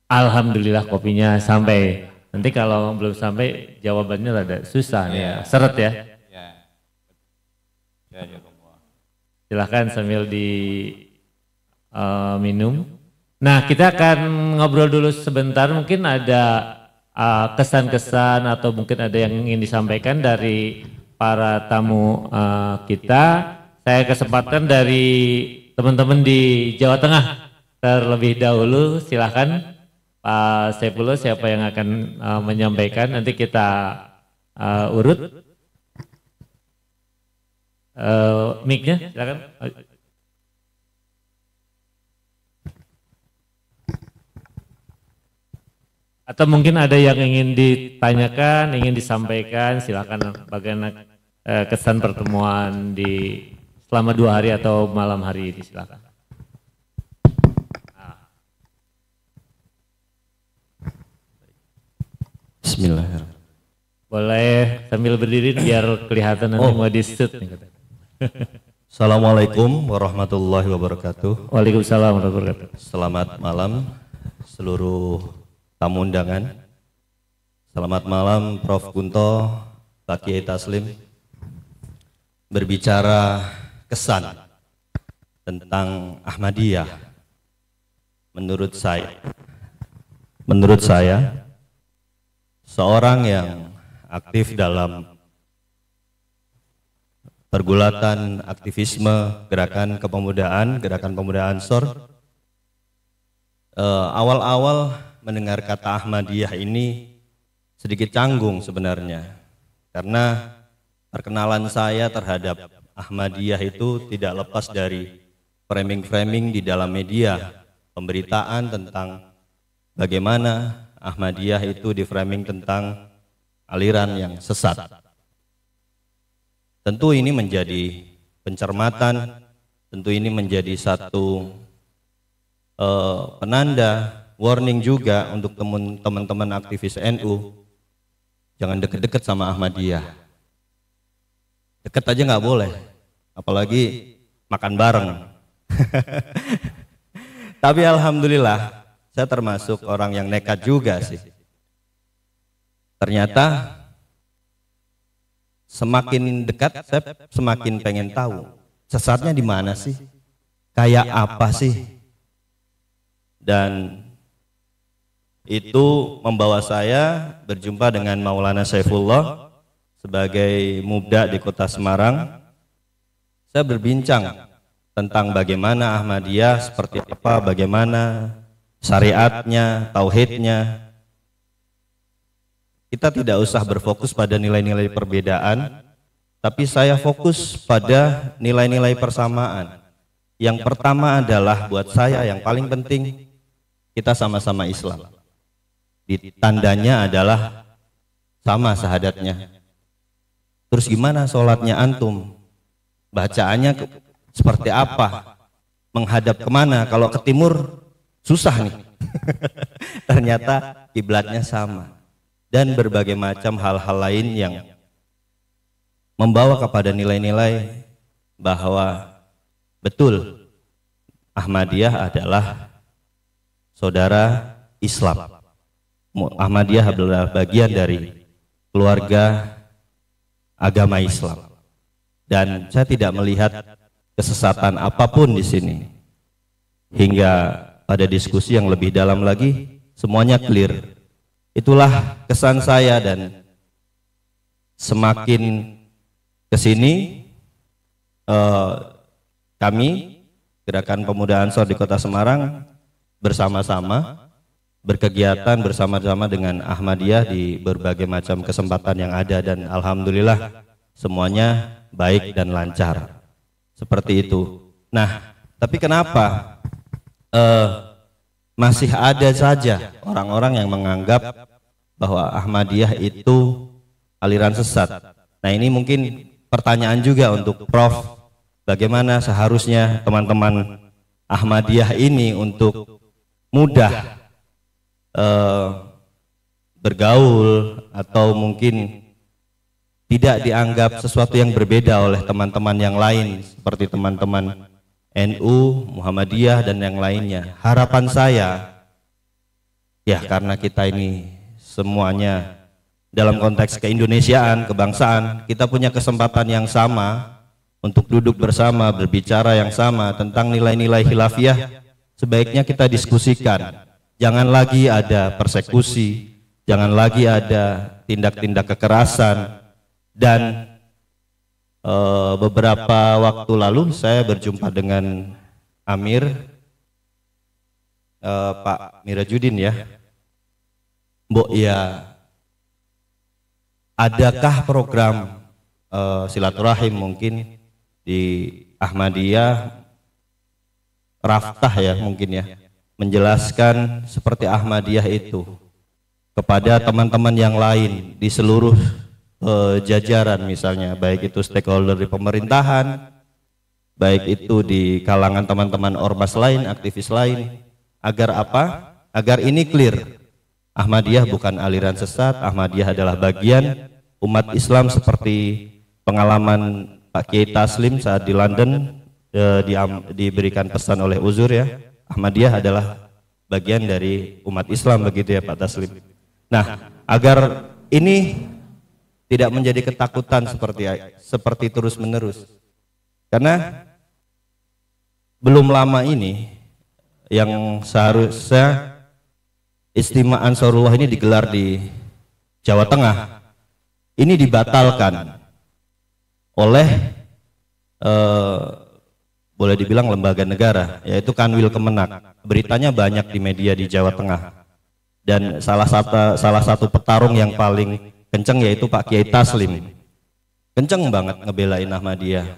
Alhamdulillah kopinya sampai. Nanti kalau belum sampai jawabannya rada susah nih ya, seret ya. Silahkan sambil minum. Nah kita akan ngobrol dulu sebentar, mungkin ada kesan-kesan atau mungkin ada yang ingin disampaikan dari para tamu kita. Saya kesempatan dari teman-teman di Jawa Tengah terlebih dahulu, silahkan Pak Saifullah siapa yang akan menyampaikan, nanti kita urut. Mic-nya silakan. Atau mungkin ada yang ingin ditanyakan, ingin disampaikan, silakan bagaimana kesan pertemuan selama 2 hari atau malam hari ini, silakan. Bismillahirrahmanirrahim. Boleh sambil berdiri biar kelihatan nanti mau di-shoot nih. Assalamualaikum warahmatullahi wabarakatuh. Waalaikumsalam warahmatullahi wabarakatuh. Selamat malam seluruh tamu undangan. Selamat malam Prof. Kunto, Pak Kiai Taslim, berbicara kesan tentang Ahmadiyah. Menurut saya seorang yang aktif dalam pergulatan aktivisme gerakan kepemudaan, gerakan pemuda Ansor, awal-awal mendengar kata Ahmadiyah ini sedikit canggung sebenarnya, karena perkenalan saya terhadap Ahmadiyah itu tidak lepas dari framing-framing di dalam media, pemberitaan tentang bagaimana Ahmadiyah itu di framing tentang aliran yang sesat. Tentu ini menjadi pencermatan, tentu ini menjadi satu penanda, warning juga untuk teman-teman aktivis NU, jangan deket-deket sama Ahmadiyah. Deket aja nggak boleh, apalagi makan bareng. Tapi alhamdulillah, saya termasuk orang yang nekat juga sih. Ternyata semakin dekat, saya semakin pengen tahu sesatnya di mana sih, kayak apa sih. Dan itu membawa saya berjumpa dengan Maulana Saifullah sebagai mubda di kota Semarang. Saya berbincang tentang bagaimana Ahmadiyah seperti apa, bagaimana syariatnya, tauhidnya. Kita tidak usah berfokus pada nilai-nilai perbedaan, tapi saya fokus pada nilai-nilai persamaan. Yang pertama adalah buat saya yang paling penting, kita sama-sama Islam. Tandanya adalah sama syahadatnya. Terus gimana sholatnya antum? Bacaannya seperti apa? Menghadap kemana? Kalau ke timur susah nih. Ternyata kiblatnya sama. Dan berbagai macam hal-hal lain yang membawa kepada nilai-nilai bahwa betul Ahmadiyah adalah saudara Islam. Ahmadiyah adalah bagian dari keluarga agama Islam, dan saya tidak melihat kesesatan apapun di sini. Hingga pada diskusi yang lebih dalam lagi, semuanya clear. Itulah kesan saya, dan semakin kesini kami Gerakan Pemuda Ansor di Kota Semarang bersama-sama berkegiatan bersama-sama dengan Ahmadiyah di berbagai macam kesempatan yang ada, dan alhamdulillah semuanya baik dan lancar seperti itu. Nah, tapi kenapa masih ada saja orang-orang yang menganggap bahwa Ahmadiyah itu aliran sesat? Nah, ini mungkin pertanyaan juga untuk Prof. Bagaimana seharusnya teman-teman Ahmadiyah ini untuk mudah bergaul atau mungkin tidak dianggap sesuatu yang berbeda oleh teman-teman yang lain seperti teman-teman NU, Muhammadiyah dan yang lainnya. Harapan saya ya, karena kita ini semuanya dalam konteks keindonesiaan, kebangsaan, kita punya kesempatan yang sama untuk duduk bersama, berbicara yang sama tentang nilai-nilai khilafiyah. Sebaiknya kita diskusikan. Jangan lagi ada persekusi, jangan lagi ada tindak-tindak kekerasan. Dan beberapa waktu lalu saya berjumpa dengan Amir, Pak Mirajudin ya. Mbok ya, adakah program silaturahim mungkin di Ahmadiyah, Raftah ya mungkin ya, menjelaskan seperti Ahmadiyah itu kepada teman-teman yang lain di seluruh jajaran, misalnya baik itu stakeholder di pemerintahan, baik itu di kalangan teman-teman ormas lain, aktivis lain, agar apa? Agar ini clear, Ahmadiyah bukan aliran sesat, Ahmadiyah adalah bagian umat Islam seperti pengalaman Pak Kiai Taslim saat di London diberikan pesan oleh Uzur ya, Ahmadiyah adalah bagian dari umat Islam, begitu ya Pak Taslim. Nah, agar ini tidak menjadi ketakutan seperti terus-menerus. Karena belum lama ini yang seharusnya Istimewa Ansarullah ini digelar di Jawa Tengah, ini dibatalkan oleh boleh dibilang lembaga negara, yaitu Kanwil Kemenak. Beritanya banyak di media di Jawa Tengah, dan salah satu petarung yang paling kenceng yaitu Pak Kiai Taslim, kenceng banget ngebelain Ahmadiyah.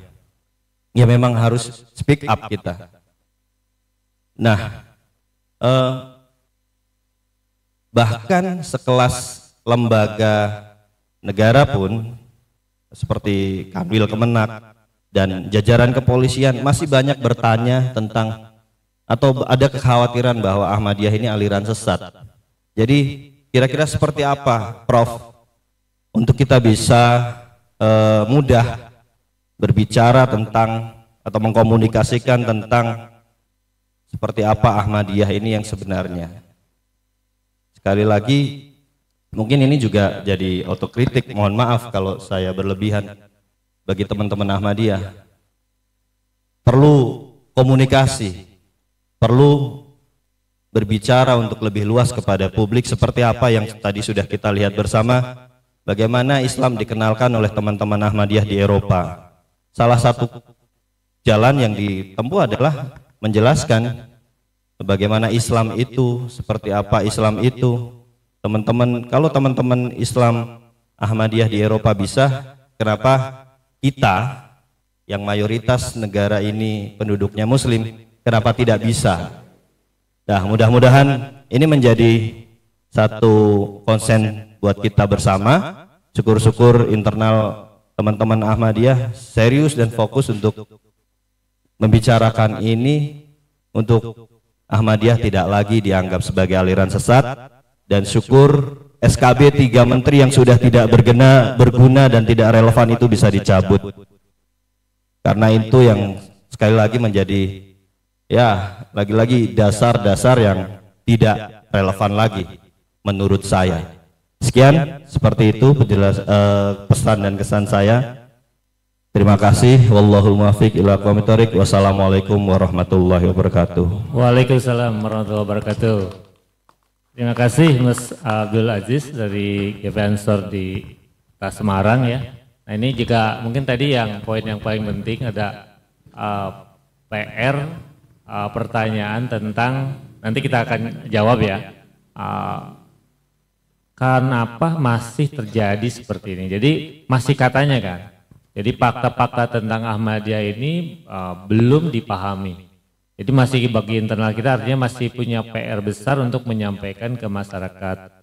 Ya memang harus speak up kita. Nah, bahkan sekelas lembaga negara pun seperti Kanwil Kemenak dan jajaran kepolisian masih banyak bertanya tentang atau ada kekhawatiran bahwa Ahmadiyah ini aliran sesat. Jadi kira-kira seperti apa, Prof, untuk kita bisa mudah berbicara tentang atau mengkomunikasikan tentang seperti apa Ahmadiyah ini yang sebenarnya. Sekali lagi, mungkin ini juga jadi otokritik, mohon maaf kalau saya berlebihan. Bagi teman-teman Ahmadiyah, perlu komunikasi, perlu berbicara untuk lebih luas kepada publik seperti apa yang tadi sudah kita lihat bersama, bagaimana Islam dikenalkan oleh teman-teman Ahmadiyah di Eropa. Salah satu jalan yang ditempuh adalah menjelaskan bagaimana Islam itu, seperti apa Islam itu. Teman-teman, kalau teman-teman Islam Ahmadiyah di Eropa bisa, kenapa kita yang mayoritas negara ini penduduknya Muslim, kenapa tidak bisa? Nah, mudah-mudahan ini menjadi satu konsen buat kita bersama. Syukur-syukur internal teman-teman Ahmadiyah serius dan fokus untuk membicarakan ini, untuk Ahmadiyah tidak lagi dianggap sebagai aliran sesat, dan syukur SKB 3 menteri yang sudah tidak berguna dan tidak relevan itu bisa dicabut. Karena itu yang sekali lagi menjadi, ya lagi-lagi dasar-dasar yang tidak relevan lagi menurut saya. Sekian, seperti itu pesan dan kesan saya. Terima kasih. Wallahul muwaffiq ila aqwamit thoriq. Wassalamualaikum warahmatullahi wabarakatuh. Waalaikumsalam warahmatullahi wabarakatuh. Terima kasih Mas Abdul Aziz dari GP Ansor di Semarang ya. Nah ini juga mungkin tadi yang poin yang paling penting ada PR pertanyaan tentang, nanti kita akan jawab ya, kenapa masih terjadi seperti ini. Jadi masih katanya kan, jadi fakta-fakta tentang Ahmadiyah ini belum dipahami. Jadi masih bagi internal kita artinya masih punya PR besar untuk menyampaikan ke masyarakat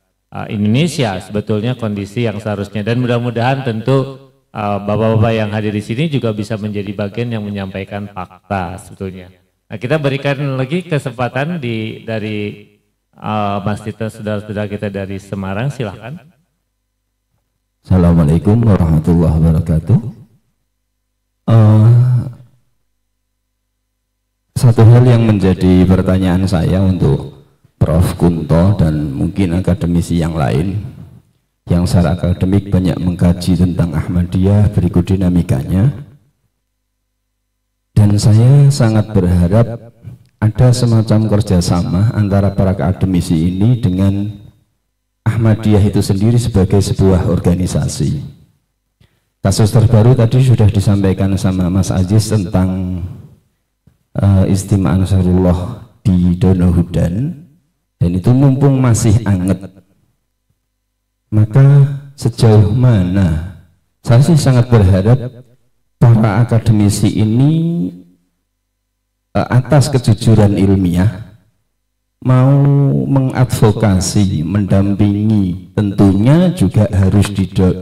Indonesia sebetulnya kondisi yang seharusnya, dan mudah-mudahan tentu bapak-bapak yang hadir di sini juga bisa menjadi bagian yang menyampaikan fakta sebetulnya. Nah, kita berikan lagi kesempatan dari Mas Tito, saudara-saudara kita dari Semarang, silahkan. Assalamualaikum warahmatullahi wabarakatuh. Satu hal yang menjadi pertanyaan saya untuk Prof. Kunto dan mungkin akademisi yang lain yang secara akademik banyak mengkaji tentang Ahmadiyah, berikut dinamikanya, dan saya sangat berharap ada semacam kerjasama antara para akademisi ini dengan Ahmadiyah itu sendiri sebagai sebuah organisasi. Kasus terbaru tadi sudah disampaikan sama Mas Aziz tentang Istimewa Ansarullah di Donohudan, dan itu mumpung masih anget, maka sejauh mana saya sih sangat berharap para akademisi ini atas kejujuran ilmiah mau mengadvokasi, mendampingi, tentunya juga harus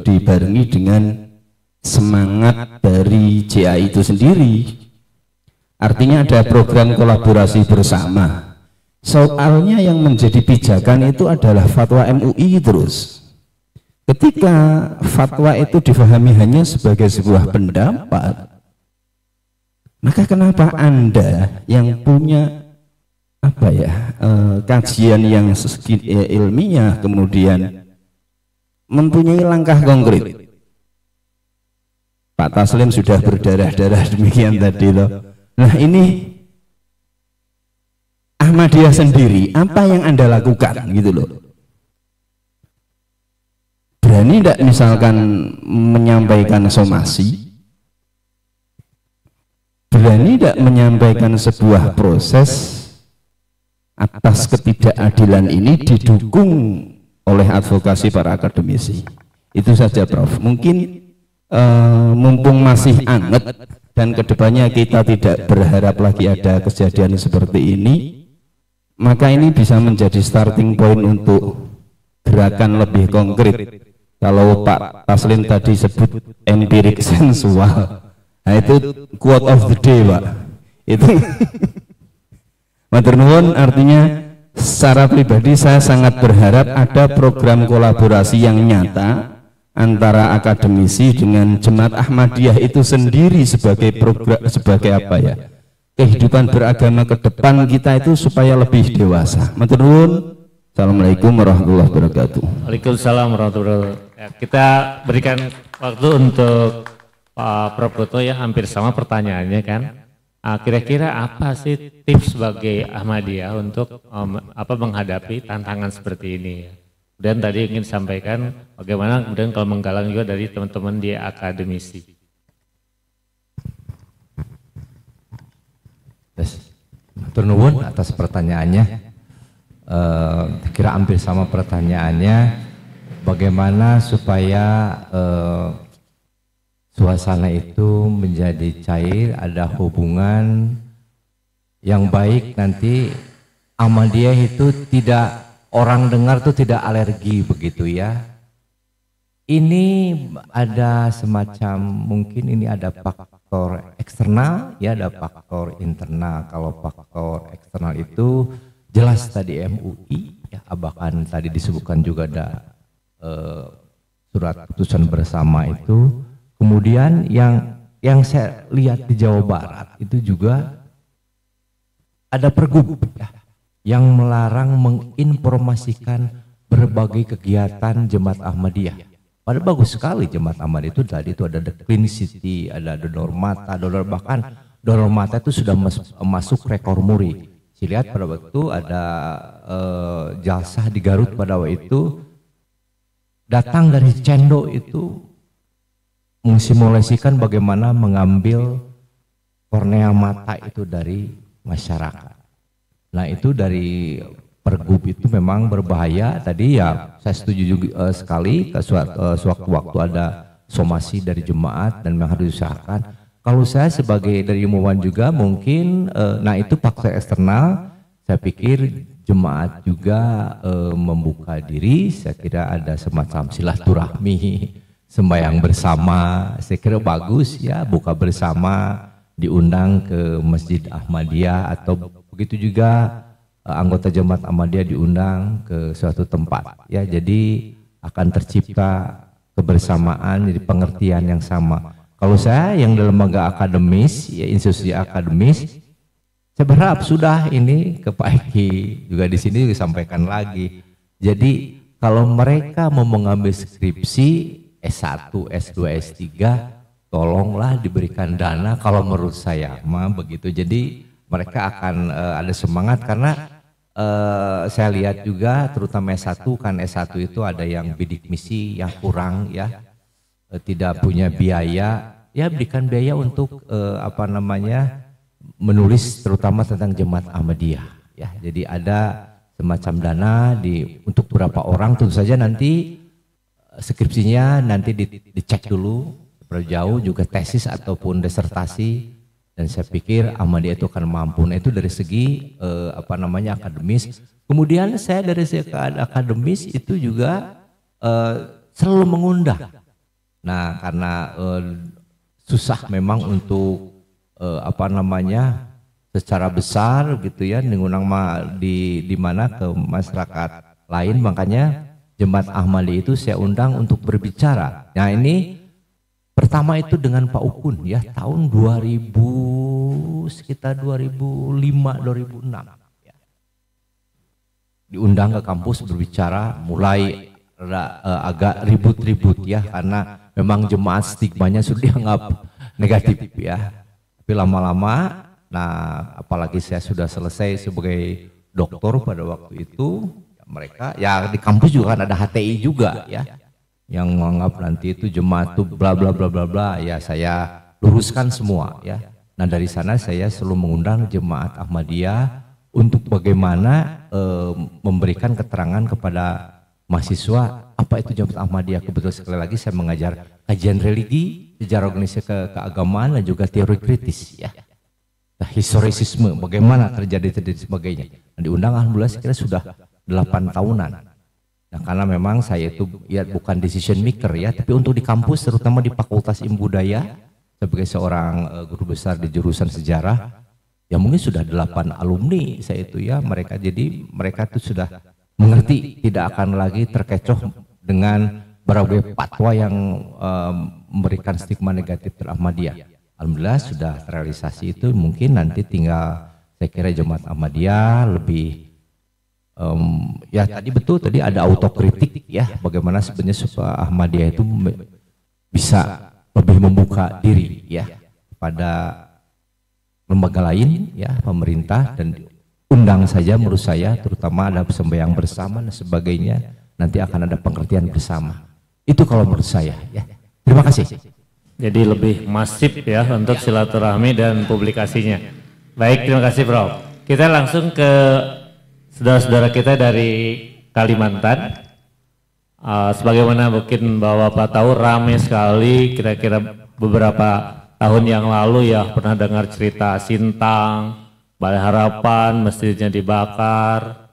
dibarengi dengan semangat dari JA itu sendiri. Artinya ada program kolaborasi bersama. Soalnya yang menjadi pijakan itu adalah fatwa MUI terus. Ketika fatwa itu difahami hanya sebagai sebuah pendapat, maka kenapa Anda yang punya kajian yang ilmiah kemudian mempunyai langkah konkret Pak Taslim sudah berdarah-darah demikian tadi loh. Nah ini Ahmadiyah sendiri, apa yang Anda lakukan gitu loh? Berani tidak misalkan menyampaikan somasi? Berani tidak menyampaikan sebuah proses atas ketidakadilan ini didukung oleh advokasi para akademisi? Itu saja Prof. Mungkin mumpung masih anget dan kedepannya kita tidak berharap lagi ada kejadian seperti ini, maka ini bisa menjadi starting point untuk gerakan lebih konkret. Kalau Pak Taslim tadi sebut empirik sensual, nah itu quote of the day Pak, itu matur nuwun. Artinya secara pribadi saya sangat berharap ada program kolaborasi yang nyata antara akademisi dengan Jemaat Ahmadiyah itu sendiri sebagai program, sebagai apa ya, kehidupan beragama ke depan kita itu supaya lebih dewasa. Matur nuwun. Assalamualaikum warahmatullahi wabarakatuh. Waalaikumsalam warahmatullahi wabarakatuh. Ya, kita berikan waktu untuk Pak Prof. Goto ya, hampir sama pertanyaannya kan. Kira-kira apa sih tips sebagai Ahmadiyah untuk menghadapi tantangan seperti ini? Dan tadi ingin sampaikan bagaimana kemudian kalau menggalang juga dari teman-teman di akademisi. Matur nuwun atas pertanyaannya. Kira hampir sama pertanyaannya, bagaimana supaya suasana itu menjadi cair, ada hubungan yang baik, nanti Ahmadiyah itu tidak, orang dengar tuh tidak alergi begitu ya. Ini ada semacam, mungkin ini ada faktor eksternal ya, ada faktor internal. Kalau faktor eksternal itu jelas tadi MUI ya, bahkan tadi disebutkan juga ada surat putusan bersama itu. Kemudian yang saya lihat di Jawa Barat itu juga ada pergub ya, yang melarang menginformasikan berbagai kegiatan Jemaat Ahmadiyah. Padahal bagus sekali Jemaat Ahmadiyah itu tadi itu ada The Clean City, ada Donor Mata, bahkan Donor Mata itu sudah masuk rekor muri. Saya lihat pada waktu itu ada jalsah di Garut pada waktu itu datang dari Cendo itu mensimulasikan bagaimana mengambil kornea mata itu dari masyarakat. Nah itu dari pergub itu memang berbahaya. Tadi ya saya setuju juga sekali, sewaktu-waktu ada somasi dari jemaat dan memang harus diusahakan. Kalau saya sebagai dari ilmuwan juga mungkin, nah itu faktor eksternal, saya pikir jemaat juga membuka diri, saya kira ada semacam silaturahmi, sembahyang bersama, saya kira bagus ya, buka bersama, diundang ke Masjid Ahmadiyah atau begitu juga anggota jemaat Ahmadiyah diundang ke suatu tempat ya, jadi akan tercipta kebersamaan, jadi pengertian yang sama. Kalau saya yang dalam lembaga akademis, ya institusi akademis, saya berharap sudah ini ke Pak Eki juga di sini disampaikan lagi. Jadi kalau mereka mau mengambil skripsi S1, S2, S3, tolonglah diberikan dana. Kalau menurut saya mah begitu. Jadi mereka akan ada semangat karena saya lihat juga terutama S1 kan S1 itu ada yang bidik misi yang kurang ya. Tidak punya biaya, ya berikan biaya untuk menulis terutama tentang Jemaat Ahmadiyah ya. Jadi ada semacam dana untuk beberapa orang, tentu saja nanti skripsinya nanti dicek dulu berapa jauh, juga tesis ataupun disertasi, dan saya pikir Ahmadiyah itu akan mampu. Nah itu dari segi akademis. Kemudian saya dari segi akademis itu juga selalu mengundang. Nah karena susah memang untuk secara besar gitu ya, mengundang di mana ke masyarakat lain, makanya Jemaat Ahmadiyah itu saya undang untuk berbicara. Nah ini pertama itu dengan Pak Ukun ya, tahun sekitar 2005 2006 ya. Diundang ke kampus berbicara, mulai agak ribut-ribut ya, karena memang jemaat stigmanya sudah dianggap negatif ya. Tapi lama-lama, nah apalagi saya sudah selesai sebagai doktor pada waktu itu, mereka ya di kampus juga kan ada HTI juga ya, yang menganggap nanti itu jemaat itu bla bla bla bla bla, ya saya luruskan semua ya. Nah dari sana saya selalu mengundang jemaat Ahmadiyah untuk bagaimana memberikan keterangan kepada mahasiswa apa itu jemaat Ahmadiyah. Kebetulan sekali lagi saya mengajar kajian religi, sejarah organisasi keagamaan dan juga teori kritis ya. Nah, historisisme, bagaimana terjadi sebagainya. Nah, diundang alhamdulillah saya kira sudah 8 tahunan. Nah, karena memang saya itu ya bukan decision maker ya, tapi untuk di kampus terutama di Fakultas Ilmu Budaya sebagai seorang guru besar di jurusan sejarah, ya mungkin sudah 8 alumni saya itu ya, mereka jadi mereka itu sudah mengerti, tidak akan lagi terkecoh dengan berbagai fatwa yang memberikan stigma negatif terhadap Ahmadiyah. Alhamdulillah sudah terrealisasi itu, mungkin nanti tinggal saya kira jemaat Ahmadiyah lebih ya tadi betul tadi ada autokritik ya, bagaimana sebenarnya supaya Ahmadiyah itu bisa lebih membuka diri ya pada lembaga lain ya, pemerintah, dan undang saja menurut saya, terutama ada sembahyang bersama dan sebagainya, nanti akan ada pengertian bersama. Itu kalau menurut saya ya. Terima kasih. Jadi lebih masif ya untuk silaturahmi dan publikasinya. Baik, terima kasih Prof. Kita langsung ke saudara-saudara kita dari Kalimantan. Sebagaimana mungkin Bapak tahu, ramai sekali kira-kira beberapa tahun yang lalu ya, pernah dengar cerita Sintang, Balai Harapan, masjidnya dibakar.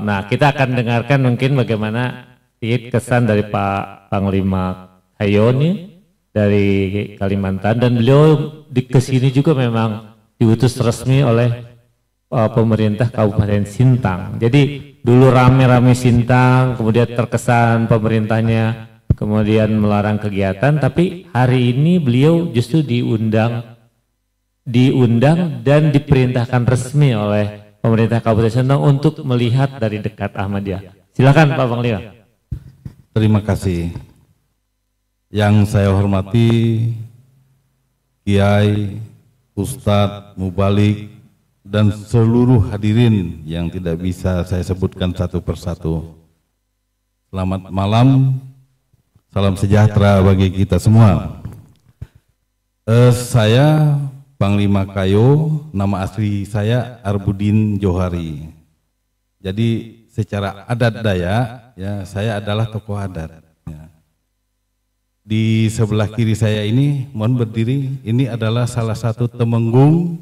Nah, kita akan dengarkan mungkin bagaimana kesan dari Pak Panglima Hayoni dari Kalimantan, dan beliau kesini juga memang diutus resmi oleh pemerintah Kabupaten Sintang. Jadi dulu rame-rame Sintang, kemudian terkesan pemerintahnya kemudian melarang kegiatan, tapi hari ini beliau justru diundang dan diperintahkan resmi oleh pemerintah Kabupaten Sintang untuk melihat dari dekat Ahmadiyah. Silakan Pak Panglima. Terima kasih. Yang saya hormati Kiai, Ustadz, Mubalik, dan seluruh hadirin yang tidak bisa saya sebutkan satu persatu. Selamat malam, salam sejahtera bagi kita semua. Saya Panglima Kayo, nama asli saya Arbudin Johari. Jadi secara adat Dayak, ya saya adalah tokoh adat. Di sebelah kiri saya ini, mohon berdiri, ini adalah salah satu temenggung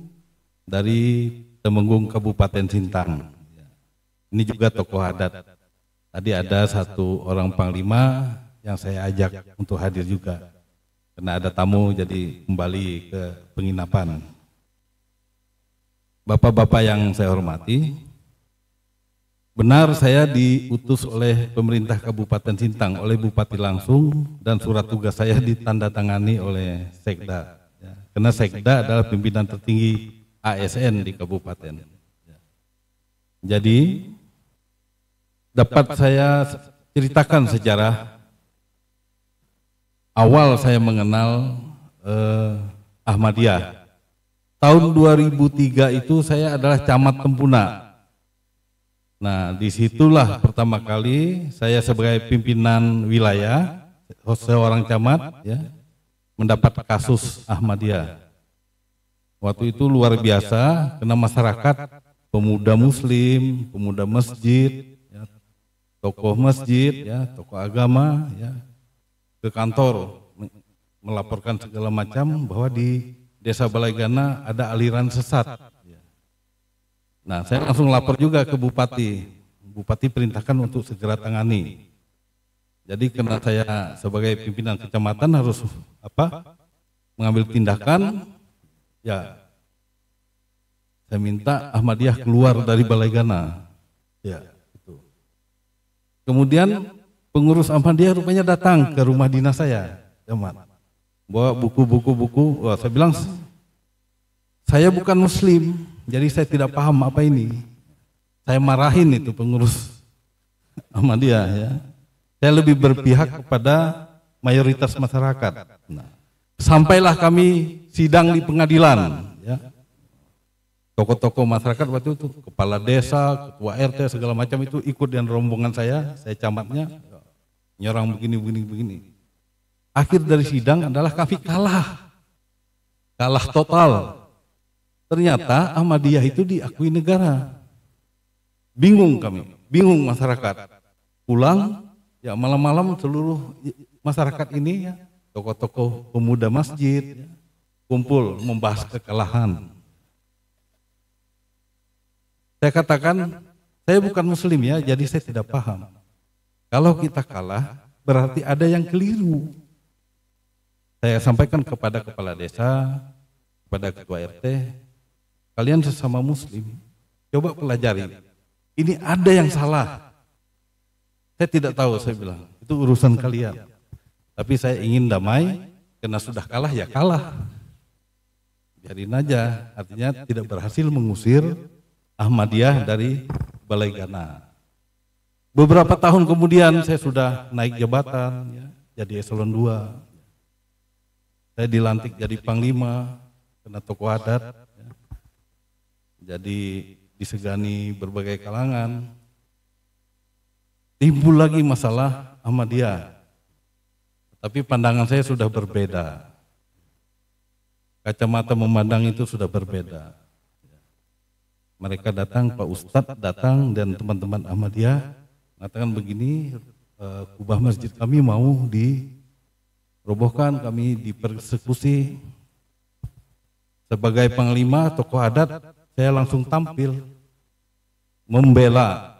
dari Temenggung Kabupaten Sintang. Ini juga tokoh adat. Tadi ada satu orang panglima yang saya ajak untuk hadir juga. Karena ada tamu jadi kembali ke penginapan. Bapak-bapak yang saya hormati, benar saya diutus oleh pemerintah Kabupaten Sintang, oleh Bupati langsung, dan surat tugas saya ditandatangani oleh Sekda. Ya, karena Sekda adalah pimpinan tertinggi ASN di Kabupaten. Jadi dapat saya ceritakan sejarah awal saya mengenal Ahmadiyah. Tahun 2003 itu saya adalah camat Tempuna. Nah, disitulah pertama kali saya sebagai pimpinan wilayah, seorang camat, ya, mendapat kasus Ahmadiyah. Waktu itu luar biasa, karena masyarakat, pemuda Muslim, pemuda masjid, ya, tokoh masjid, ya, tokoh agama, ya, ke kantor melaporkan segala macam bahwa di Desa Balaigana ada aliran sesat. Nah, saya langsung lapor juga ke Bupati. Bupati perintahkan untuk segera tangani. Jadi karena saya sebagai pimpinan kecamatan harus mengambil tindakan, ya saya minta Ahmadiyah keluar dari Balaigana. Ya, itu. Kemudian pengurus Ahmadiyah rupanya datang ke rumah dinas saya, bawa buku-buku. Wah, saya bilang saya bukan Muslim, jadi saya tidak paham apa ini. Saya marahin itu pengurus Ahmadiyah, ya. Saya lebih berpihak kepada mayoritas masyarakat. Nah, sampailah kami sidang di pengadilan, ya. Tokoh-tokoh masyarakat waktu itu, kepala desa, ketua RT segala macam itu ikut dengan rombongan saya camatnya, nyerang begini. Akhir dari sidang adalah kami kalah total. Ternyata Ahmadiyah itu diakui negara. Bingung kami, bingung masyarakat. Pulang, ya malam-malam seluruh masyarakat ini, ya, tokoh-tokoh pemuda masjid, ya, kumpul membahas kekalahan. Saya katakan, saya bukan muslim ya, jadi saya tidak paham. Kalau kita kalah, berarti ada yang keliru. Saya sampaikan kepada kepala desa, kepada ketua RT, kalian sesama muslim, coba pelajari. Ini ada yang salah. Saya tidak tahu, saya bilang, itu urusan kalian. Tapi saya ingin damai, karena sudah kalah ya kalah. Biarin aja, artinya tidak berhasil mengusir Ahmadiyah dari Balai Gana. Beberapa tahun kemudian saya sudah naik jabatan, ya, jadi eselon 2. Saya dilantik jadi panglima, kena tokoh adat, ya. Jadi disegani berbagai kalangan. Timbul lagi masalah Ahmadiyah, tapi pandangan saya sudah berbeda. Kacamata memandang itu sudah berbeda. Mereka datang, Pak Ustadz datang dan teman-teman Ahmadiyah mengatakan begini, kubah masjid kami mau dirobohkan, kami dipersekusi. Sebagai panglima tokoh adat, saya langsung tampil membela.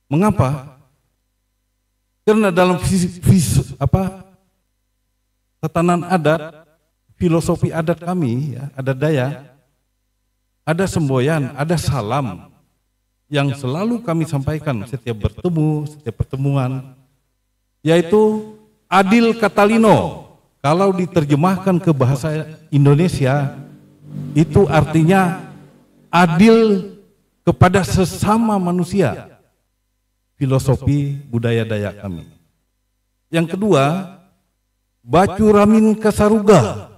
Mengapa? Karena dalam tatanan adat, filosofi adat kami, ya, adat Dayak, ada semboyan, ada salam yang selalu kami sampaikan setiap bertemu, setiap pertemuan, yaitu adil katalino. Kalau diterjemahkan ke bahasa Indonesia, itu artinya adil kepada sesama manusia. Filosofi budaya Dayak kami. Yang kedua, bacu ramin kasaruga.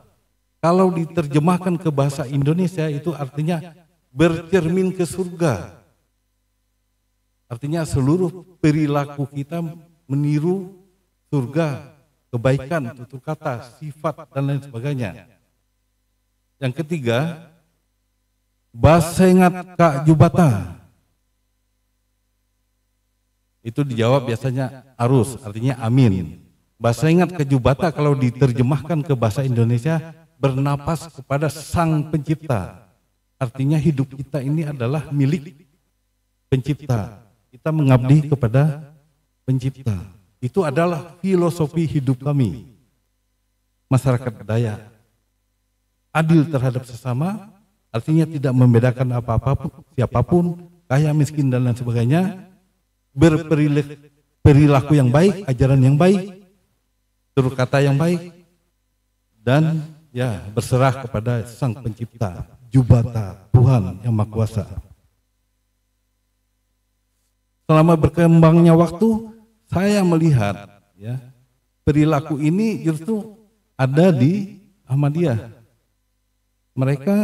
Kalau diterjemahkan ke bahasa Indonesia itu artinya bercermin ke surga. Artinya seluruh perilaku kita meniru surga, kebaikan, tutur kata, sifat, dan lain sebagainya. Yang ketiga, basengat Kak Jubata. Itu dijawab biasanya arus, artinya amin. Basengat Kak Jubata kalau diterjemahkan ke bahasa Indonesia, bernapas kepada Sang Pencipta. Artinya hidup kita ini adalah milik Pencipta. Kita mengabdi kepada Pencipta. Itu adalah filosofi hidup kami. Masyarakat Dayak. Adil terhadap sesama, artinya tidak membedakan apa-apa, siapapun, kaya, miskin, dan lain sebagainya. Berperilaku yang baik, ajaran yang baik, tutur kata yang baik, dan ya, berserah kepada Sang Pencipta, Jubata, Tuhan yang Maha Kuasa. Selama berkembangnya waktu, saya melihat, ya, perilaku ini justru ada di Ahmadiyah. Mereka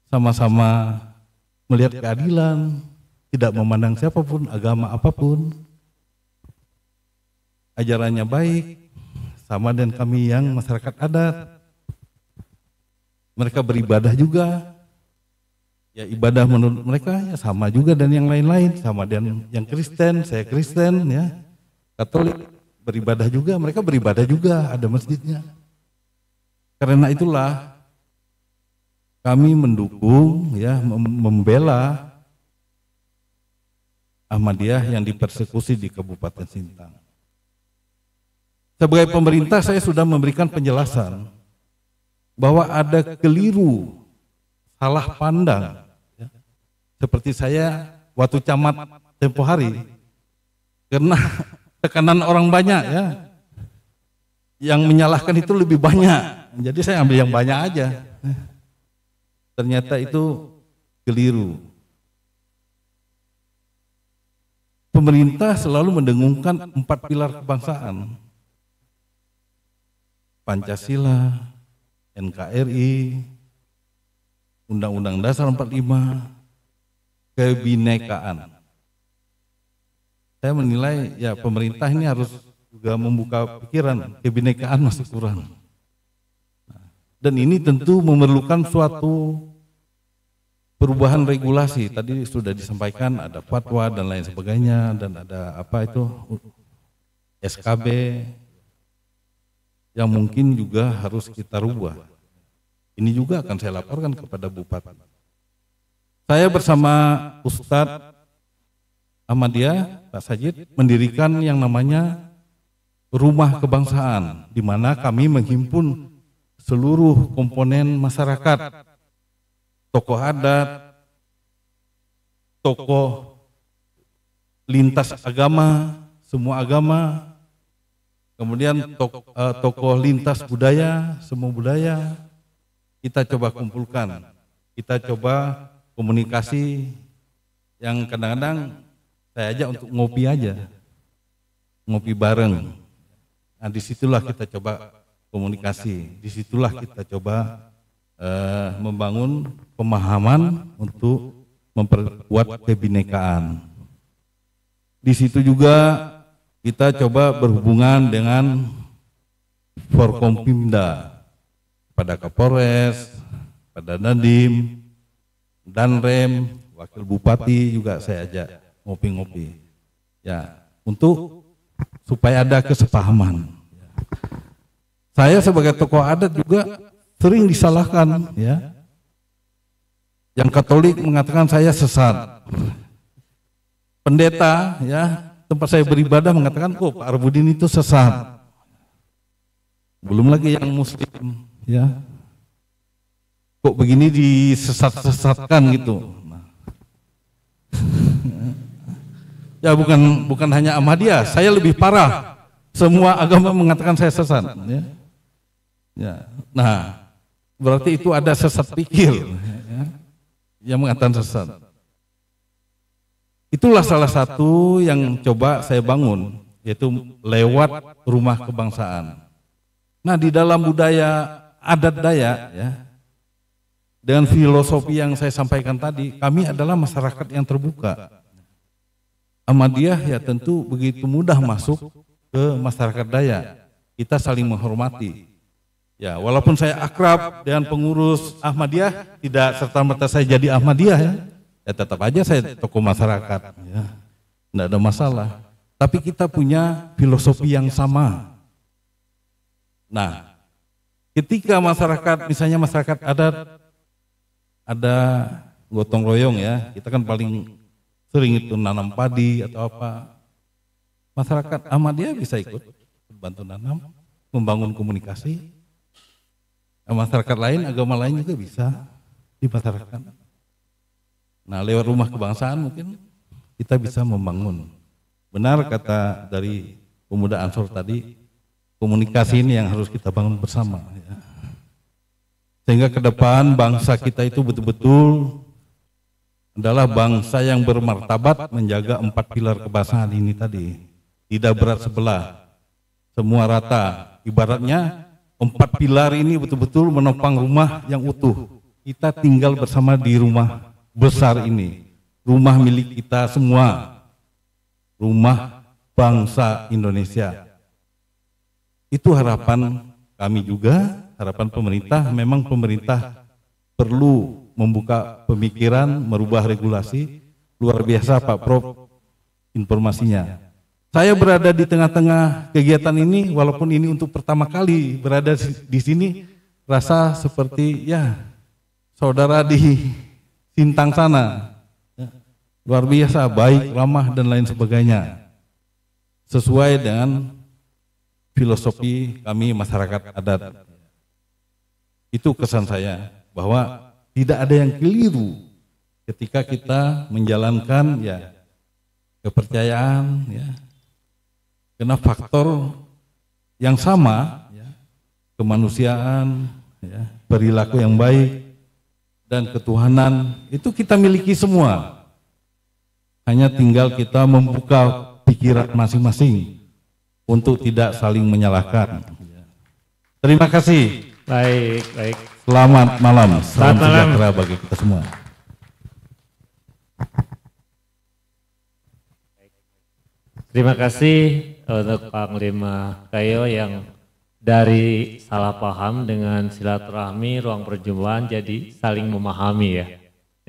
sama-sama melihat keadilan, tidak memandang siapapun, agama apapun, ajarannya baik, sama dengan kami yang masyarakat adat. Mereka beribadah juga, ya ibadah menurut mereka ya sama juga dan yang lain-lain, sama dengan yang Kristen, saya Kristen, ya Katolik beribadah juga, mereka beribadah juga, ada masjidnya. Karena itulah kami mendukung, ya, membela Ahmadiyah yang dipersekusi di Kabupaten Sintang. Sebagai pemerintah saya sudah memberikan penjelasan bahwa ada keliru, salah pandang. Ya. Seperti saya waktu camat tempo hari, karena tekanan orang banyak, ya, yang menyalahkan itu lebih banyak. Jadi saya ambil yang banyak aja. Ternyata itu keliru. pemerintah selalu mendengungkan 4 pilar kebangsaan. Pancasila, NKRI, Undang-Undang Dasar 45, kebinekaan. Saya menilai ya pemerintah ini harus juga membuka pikiran, kebinekaan masih kurang. Dan ini tentu memerlukan suatu perubahan regulasi. Tadi sudah disampaikan ada fatwa dan lain sebagainya, dan ada apa itu SKB yang mungkin juga harus kita rubah. Ini juga akan saya laporkan kepada Bupati. Saya bersama Ustadz Ahmadiyah, Pak Sajid, mendirikan yang namanya Rumah Kebangsaan, di mana kami menghimpun seluruh komponen masyarakat, tokoh adat, tokoh lintas agama, semua agama, kemudian tokoh lintas budaya, semua budaya, kita coba kumpulkan, kita coba komunikasi yang kadang-kadang saya ajak untuk ngopi aja, ngopi bareng. Nah, disitulah kita coba komunikasi, disitulah kita coba membangun pemahaman untuk memperkuat kebinekaan. Di situ juga kita coba berhubungan dengan Forkompimda, pada Kapolres, pada Dandim, Danrem, Wakil Bupati juga saya ajak ngopi-ngopi. Ya, untuk supaya ada kesepahaman. Saya sebagai tokoh adat juga sering disalahkan, ya. Yang Katolik mengatakan saya sesat. Pendeta, ya, tempat saya beribadah mengatakan, oh Pak Arbudin itu sesat. Belum lagi yang Muslim, ya. Kok begini disesat-sesatkan gitu. Ya bukan hanya Ahmadiyah, saya lebih parah. Semua agama mengatakan saya sesat. Ya. Ya. Nah, berarti itu ada sesat pikir, ya, yang mengatakan sesat. Itulah salah satu yang coba saya bangun, yaitu lewat Rumah Kebangsaan. Nah, di dalam budaya adat Dayak, ya, dengan filosofi yang saya sampaikan tadi, kami adalah masyarakat yang terbuka. Ahmadiyah ya tentu begitu mudah masuk ke masyarakat Dayak. Kita saling menghormati. Ya, walaupun saya akrab dengan pengurus Ahmadiyah, tidak serta-merta saya jadi Ahmadiyah, ya. Ya tetap aja saya tokoh masyarakat, ya. Tidak ada masalah. Tapi kita punya filosofi yang sama. Nah, ketika masyarakat, misalnya masyarakat adat, ada gotong royong, ya, kita kan paling sering itu nanam padi atau apa. Masyarakat Ahmadiyah bisa ikut bantu nanam, membangun komunikasi. Masyarakat lain, agama lain juga bisa di masyarakat. Nah, lewat Rumah Kebangsaan mungkin kita bisa membangun. Benar kata dari pemuda Ansor tadi, komunikasi ini yang harus kita bangun bersama, ya. Sehingga ke depan bangsa kita itu betul-betul adalah bangsa yang bermartabat, menjaga 4 pilar kebangsaan ini tadi. Tidak berat sebelah, semua rata. Ibaratnya 4 pilar ini betul-betul menopang rumah yang utuh. Kita tinggal bersama di rumah besar ini, rumah milik kita semua, rumah bangsa Indonesia. Itu harapan kami juga, harapan pemerintah. Memang pemerintah perlu membuka pemikiran, merubah regulasi. Luar biasa Pak Prof informasinya. Saya berada di tengah-tengah kegiatan ini, walaupun ini untuk pertama kali berada di sini, rasa seperti ya saudara di Sintang sana. Luar biasa, baik, ramah dan lain sebagainya. Sesuai dengan filosofi kami masyarakat adat. Itu kesan saya, bahwa tidak ada yang keliru ketika kita menjalankan ya kepercayaan, ya. Karena faktor yang sama, ya, kemanusiaan, ya, perilaku yang baik, dan ketuhanan itu kita miliki semua. hanya tinggal kita membuka pikiran masing-masing untuk tidak saling menyalahkan. Terima kasih. Baik, baik. Selamat malam. Salam Selamat malam. sejahtera bagi kita semua. Terima kasih untuk Panglima Kayo yang dari salah paham dengan silaturahmi, ruang perjumpaan jadi saling memahami ya.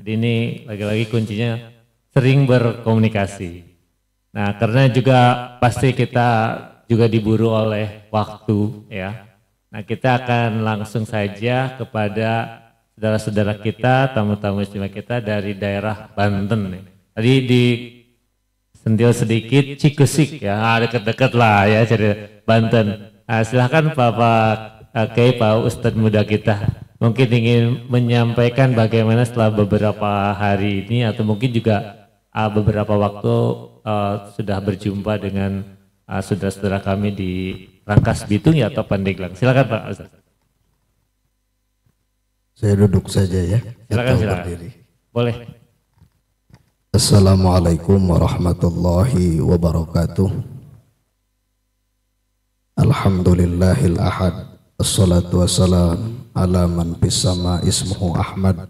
Jadi ini lagi-lagi kuncinya sering berkomunikasi. Nah, karena juga pasti kita juga diburu oleh waktu ya. Nah, kita akan langsung saja kepada saudara-saudara kita, tamu-tamu istimewa kita dari daerah Banten. Tadi di sentil sedikit Cikusik ya, dekat-dekat lah ya dari Banten. Nah, silahkan Bapak Kiai, Pak Ustadz muda kita, mungkin ingin menyampaikan bagaimana setelah beberapa hari ini atau mungkin juga beberapa waktu sudah berjumpa dengan saudara-saudara kami di Rangkas Bitung ya atau Pandeglang. Silakan Pak Ustadz. Saya duduk saja ya. Silakan, silakan. Berdiri. Boleh. Assalamualaikum warahmatullahi wabarakatuh. Alhamdulillahil ahad. Assalatu wassalam ala man fis sama ismuhu Ahmad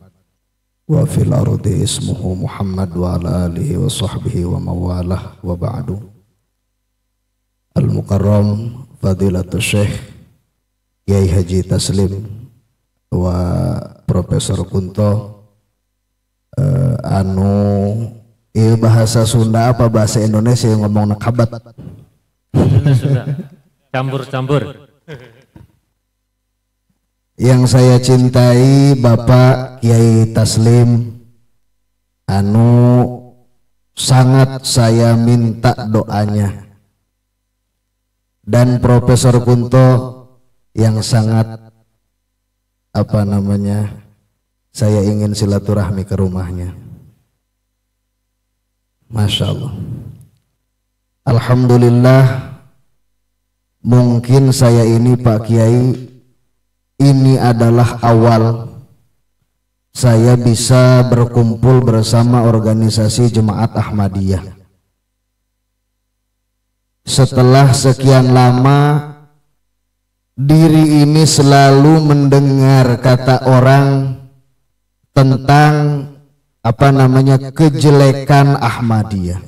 wa fil ardi ismuhu Muhammad wa ala alihi wa sahbihi wa mawalah wa ba'du. Al-Mukarram Fadilatul Syekh Kiai Haji Taslim wa Profesor Kunto, bahasa Sunda apa bahasa Indonesia yang ngomong nakabat? Sudah. Campur-campur. Yang saya cintai Bapak Kiai Taslim, sangat saya minta doanya, dan Profesor Kunto yang sangat saya ingin silaturahmi ke rumahnya. Masya Allah. Alhamdulillah, mungkin saya ini Pak Kiai, ini adalah awal saya bisa berkumpul bersama organisasi Jemaat Ahmadiyah. Setelah sekian lama, diri ini selalu mendengar kata orang tentang kejelekan Ahmadiyah.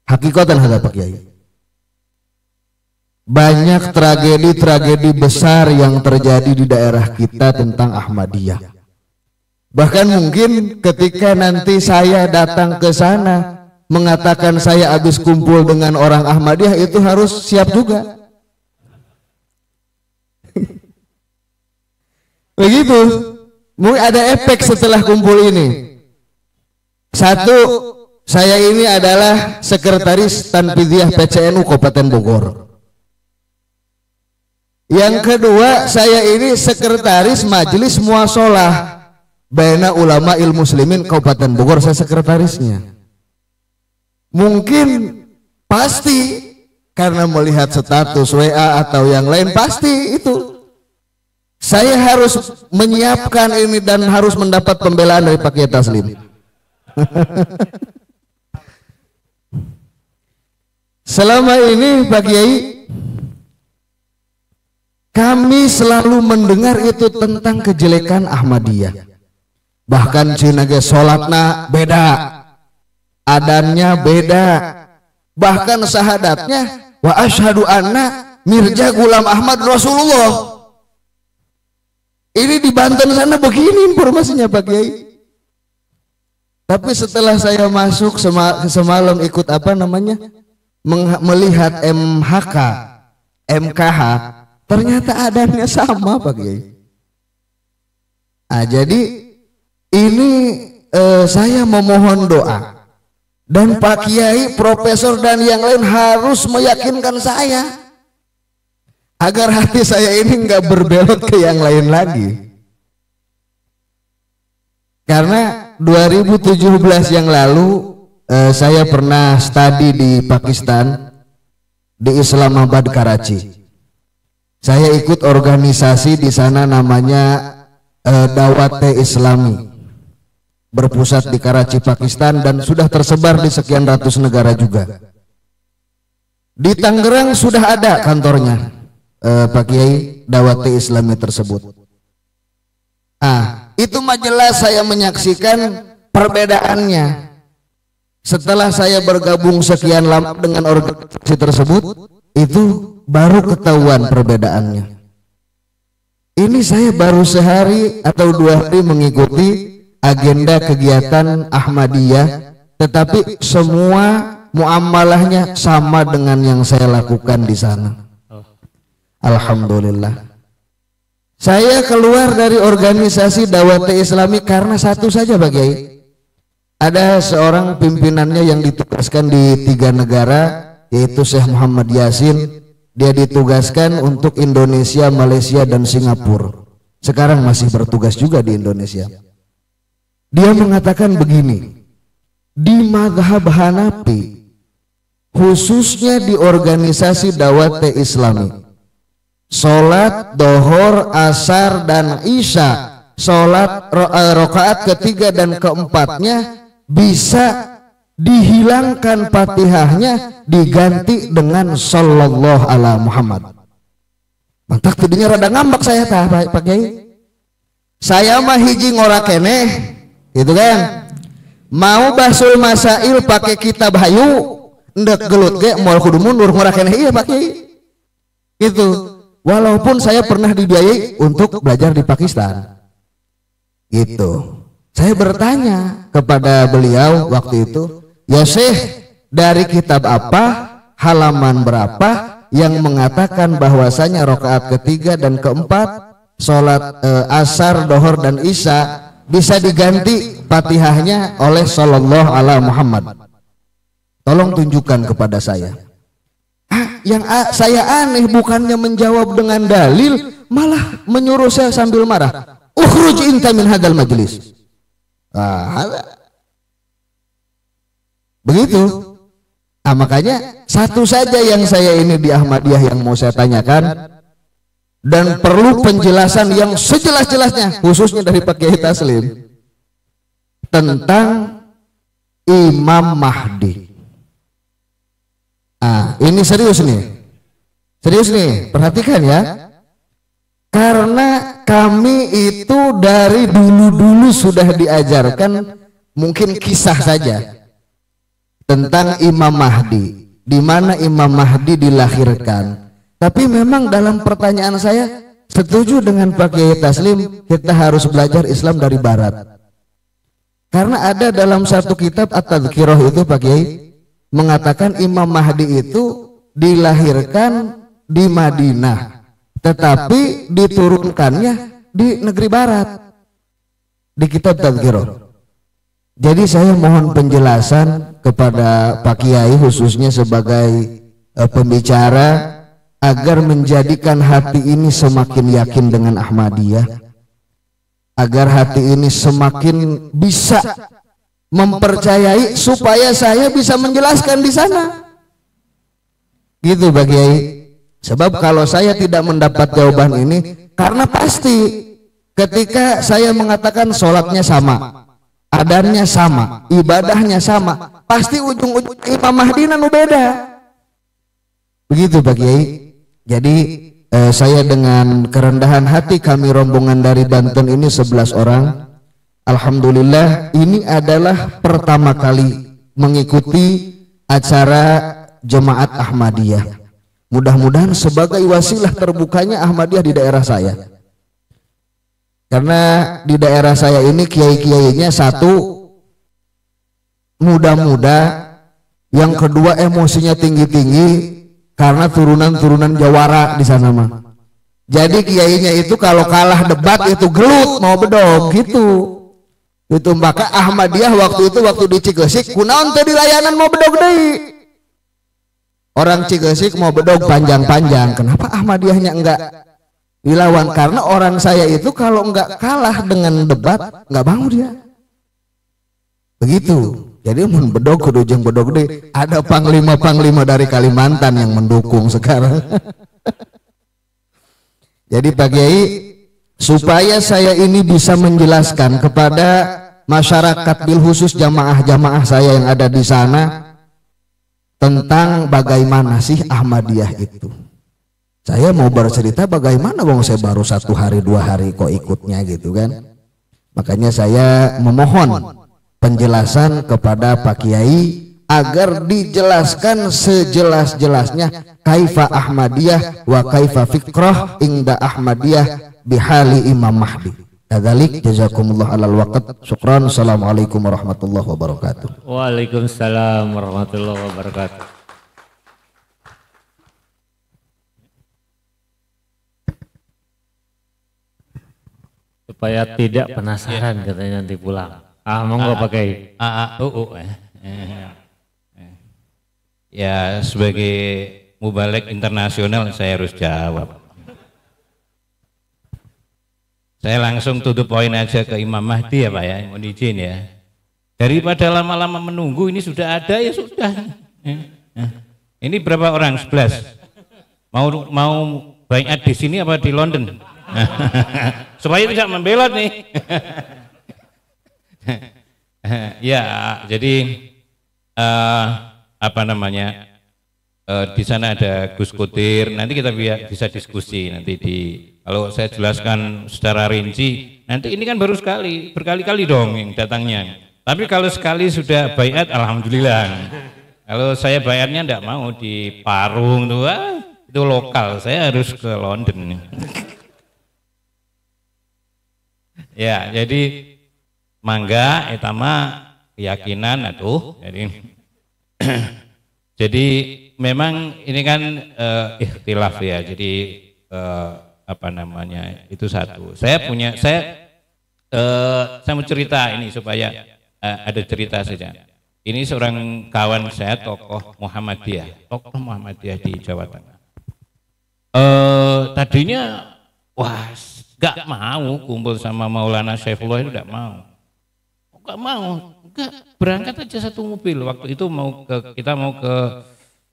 Hakikatan ada Pak Kiai. Banyak tragedi-tragedi besar yang terjadi di daerah kita tentang Ahmadiyah. Bahkan mungkin ketika nanti saya datang ke sana mengatakan saya habis kumpul dengan orang Ahmadiyah, itu harus siap juga. Begitu. Mungkin ada efek setelah kumpul ini. Satu, saya ini adalah sekretaris Tanfidiyah PCNU Kabupaten Bogor. Yang kedua, saya ini sekretaris Majelis Muasalah Baina Ulama Il Muslimin Kabupaten Bogor, saya sekretarisnya. Mungkin pasti karena melihat status WA atau yang lain, pasti itu saya harus menyiapkan ini dan harus mendapat pembelaan dari Pak Kiai Taslim. Selama ini Pak Kiai, kami selalu mendengar itu tentang kejelekan Ahmadiyah. Bahkan cina ge sholatna beda, adannya beda, bahkan syahadatnya wa asyhadu anna Mirja Ghulam Ahmad Rasulullah. Ini di Banten sana begini informasinya Pak Kiai. Tapi setelah saya masuk semalam ikut melihat MKH, ternyata adannya sama Pak Kiai. Nah, jadi ini saya memohon doa, dan Pak Kiai, Profesor dan yang lain harus meyakinkan saya agar hati saya ini nggak berbelot ke yang lain lagi. Karena 2017 yang lalu saya pernah studi di Pakistan, di Islamabad, Karachi. Saya ikut organisasi di sana namanya Dawat Islami. berpusat di Karachi, Pakistan, dan sudah tersebar di sekian ratus negara juga. Di Tangerang sudah ada kantornya Pak Kiai Dawati Islami tersebut. Itu mah jelas saya menyaksikan perbedaannya. Setelah saya bergabung sekian lama dengan organisasi tersebut, itu baru ketahuan perbedaannya. Ini saya baru sehari atau 2 hari mengikuti agenda kegiatan Ahmadiyah, tetapi semua muamalahnya sama dengan yang saya lakukan di sana. Alhamdulillah. Saya keluar dari organisasi Dawati Islami karena satu saja Pak Kiai. Ada seorang pimpinannya yang ditugaskan di 3 negara, yaitu Syekh Muhammad Yasin. Dia ditugaskan untuk Indonesia, Malaysia, dan Singapura. Sekarang masih bertugas juga di Indonesia. Dia mengatakan begini, di mazhab Hanafi, khususnya di organisasi Dawati Islami, sholat dohor, asar, dan isya, sholat rakaat ketiga dan keempatnya bisa dihilangkan Fatihahnya, diganti dengan sallallahu ala Muhammad. Mantak tidinya rada ngambek saya tah Pak Kiai. Saya mah hiji ngorakene gitu kan. Mau basul masail pakai kitab hayu, ndek gelut ge moal kudu mundur ngorakene iya Pak Kiai. Gitu. Walaupun saya pernah dibiayai untuk belajar di Pakistan. Gitu. Saya bertanya kepada beliau waktu itu, ya Syekh, dari kitab apa, halaman berapa yang mengatakan bahwasanya rakaat ketiga dan keempat sholat asar, dohor, dan isya bisa diganti Fatihahnya oleh sallallahu ala Muhammad. Tolong tunjukkan kepada saya. Yang saya aneh bukannya menjawab dengan dalil, malah menyuruh saya sambil marah, ukhruj inta min hadal majlis. Begitu. Makanya satu saja yang saya ini di Ahmadiyah yang mau saya tanyakan, dan perlu penjelasan yang sejelas-jelasnya, khususnya dari Pak Kiai Taslim, tentang Imam Mahdi. Ini serius nih, perhatikan ya. Karena kami itu dari dulu-dulu sudah diajarkan, mungkin kisah saja tentang Imam Mahdi, di mana Imam Mahdi dilahirkan. Tapi memang dalam pertanyaan saya setuju dengan Pak Kiai Taslim, kita harus belajar Islam dari Barat. Karena ada dalam satu kitab At-Tadhkirah itu Pak Kiai mengatakan Imam Mahdi itu dilahirkan di Madinah, tetapi diturunkannya di negeri Barat di kitab Tadhkirah. Jadi saya mohon penjelasan kepada Pak Kiai khususnya sebagai pembicara agar menjadikan hati ini semakin yakin dengan Ahmadiyah, agar hati ini semakin bisa mempercayai supaya saya bisa menjelaskan di sana. Gitu Pak Kiai. Sebab kalau saya tidak mendapat jawaban ini, karena pasti ketika saya mengatakan sholatnya sama, adannya sama, ibadahnya sama, pasti ujung-ujung Imam Mahdi nu beda. Begitu Pak Kiai. Jadi saya dengan kerendahan hati, kami rombongan dari Banten ini 11 orang, alhamdulillah ini adalah pertama kali mengikuti acara Jemaat Ahmadiyah. Mudah-mudahan sebagai wasilah terbukanya Ahmadiyah di daerah saya. Karena di daerah saya ini kiai-kiainya satu muda-muda, yang kedua emosinya tinggi-tinggi karena turunan-turunan Jawara di sana mah. Jadi kiainya itu kalau kalah debat itu gelut mau bedog gitu. Itu maka Ahmadiyah waktu di Cigesik kunaon teh di layanan mau bedog deui. Orang Cigesik mau bedog panjang-panjang, kenapa Ahmadiyahnya enggak dilawan? Karena orang saya itu kalau enggak kalah dengan debat enggak mau dia. Begitu. Jadi mun bedog kudu jeung bedog deui. Ada panglima-panglima dari Kalimantan yang mendukung sekarang. Jadi Pak Kiai, supaya saya ini bisa menjelaskan kepada masyarakat bil khusus jamaah-jamaah saya yang ada di sana tentang bagaimana sih Ahmadiyah itu. Saya mau bercerita bagaimana, wong saya baru 1 hari 2 hari kok ikutnya gitu kan. Makanya saya memohon penjelasan kepada Pak Kiai agar dijelaskan sejelas-jelasnya kaifa Ahmadiyah wa kaifa fikrah inda Ahmadiyah bihali Imam Mahdi. Kadzalik jazakumullah alal waqt. Syukran. Assalamualaikum warahmatullahi wabarakatuh. Waalaikumsalam warahmatullahi wabarakatuh. Supaya tidak penasaran katanya nanti pulang. Monggo pakai. Ya, sebagai mubalek internasional saya harus jawab. Saya langsung to the point aja ke Imam Mahdi ya Pak ya, mohon izin ya. Daripada lama-lama menunggu, ini sudah ada ya sudah. Ini berapa orang? 11. Mau baiat di sini apa di London? Supaya tidak membelot nih. Ya, jadi apa namanya, di sana ada Gus Kutir, nanti kita bisa diskusi nanti kalau saya jelaskan secara rinci, nanti ini kan baru sekali, berkali-kali dong yang datangnya. Tapi kalau sekali sudah baiat, alhamdulillah. Kalau saya baiatnya enggak mau di Parung tuh, itu lokal, saya harus ke London. Ya, jadi mangga etama keyakinan atuh. Jadi memang ini kan ikhtilaf ya. Jadi apa namanya, itu satu. Saya mau cerita ini supaya ada cerita saja. Ini seorang kawan saya, tokoh Muhammadiyah di Jawa Tengah. Tadinya gak mau kumpul sama Maulana Syaifullah, itu gak mau. Enggak, berangkat aja satu mobil. Waktu itu kita mau ke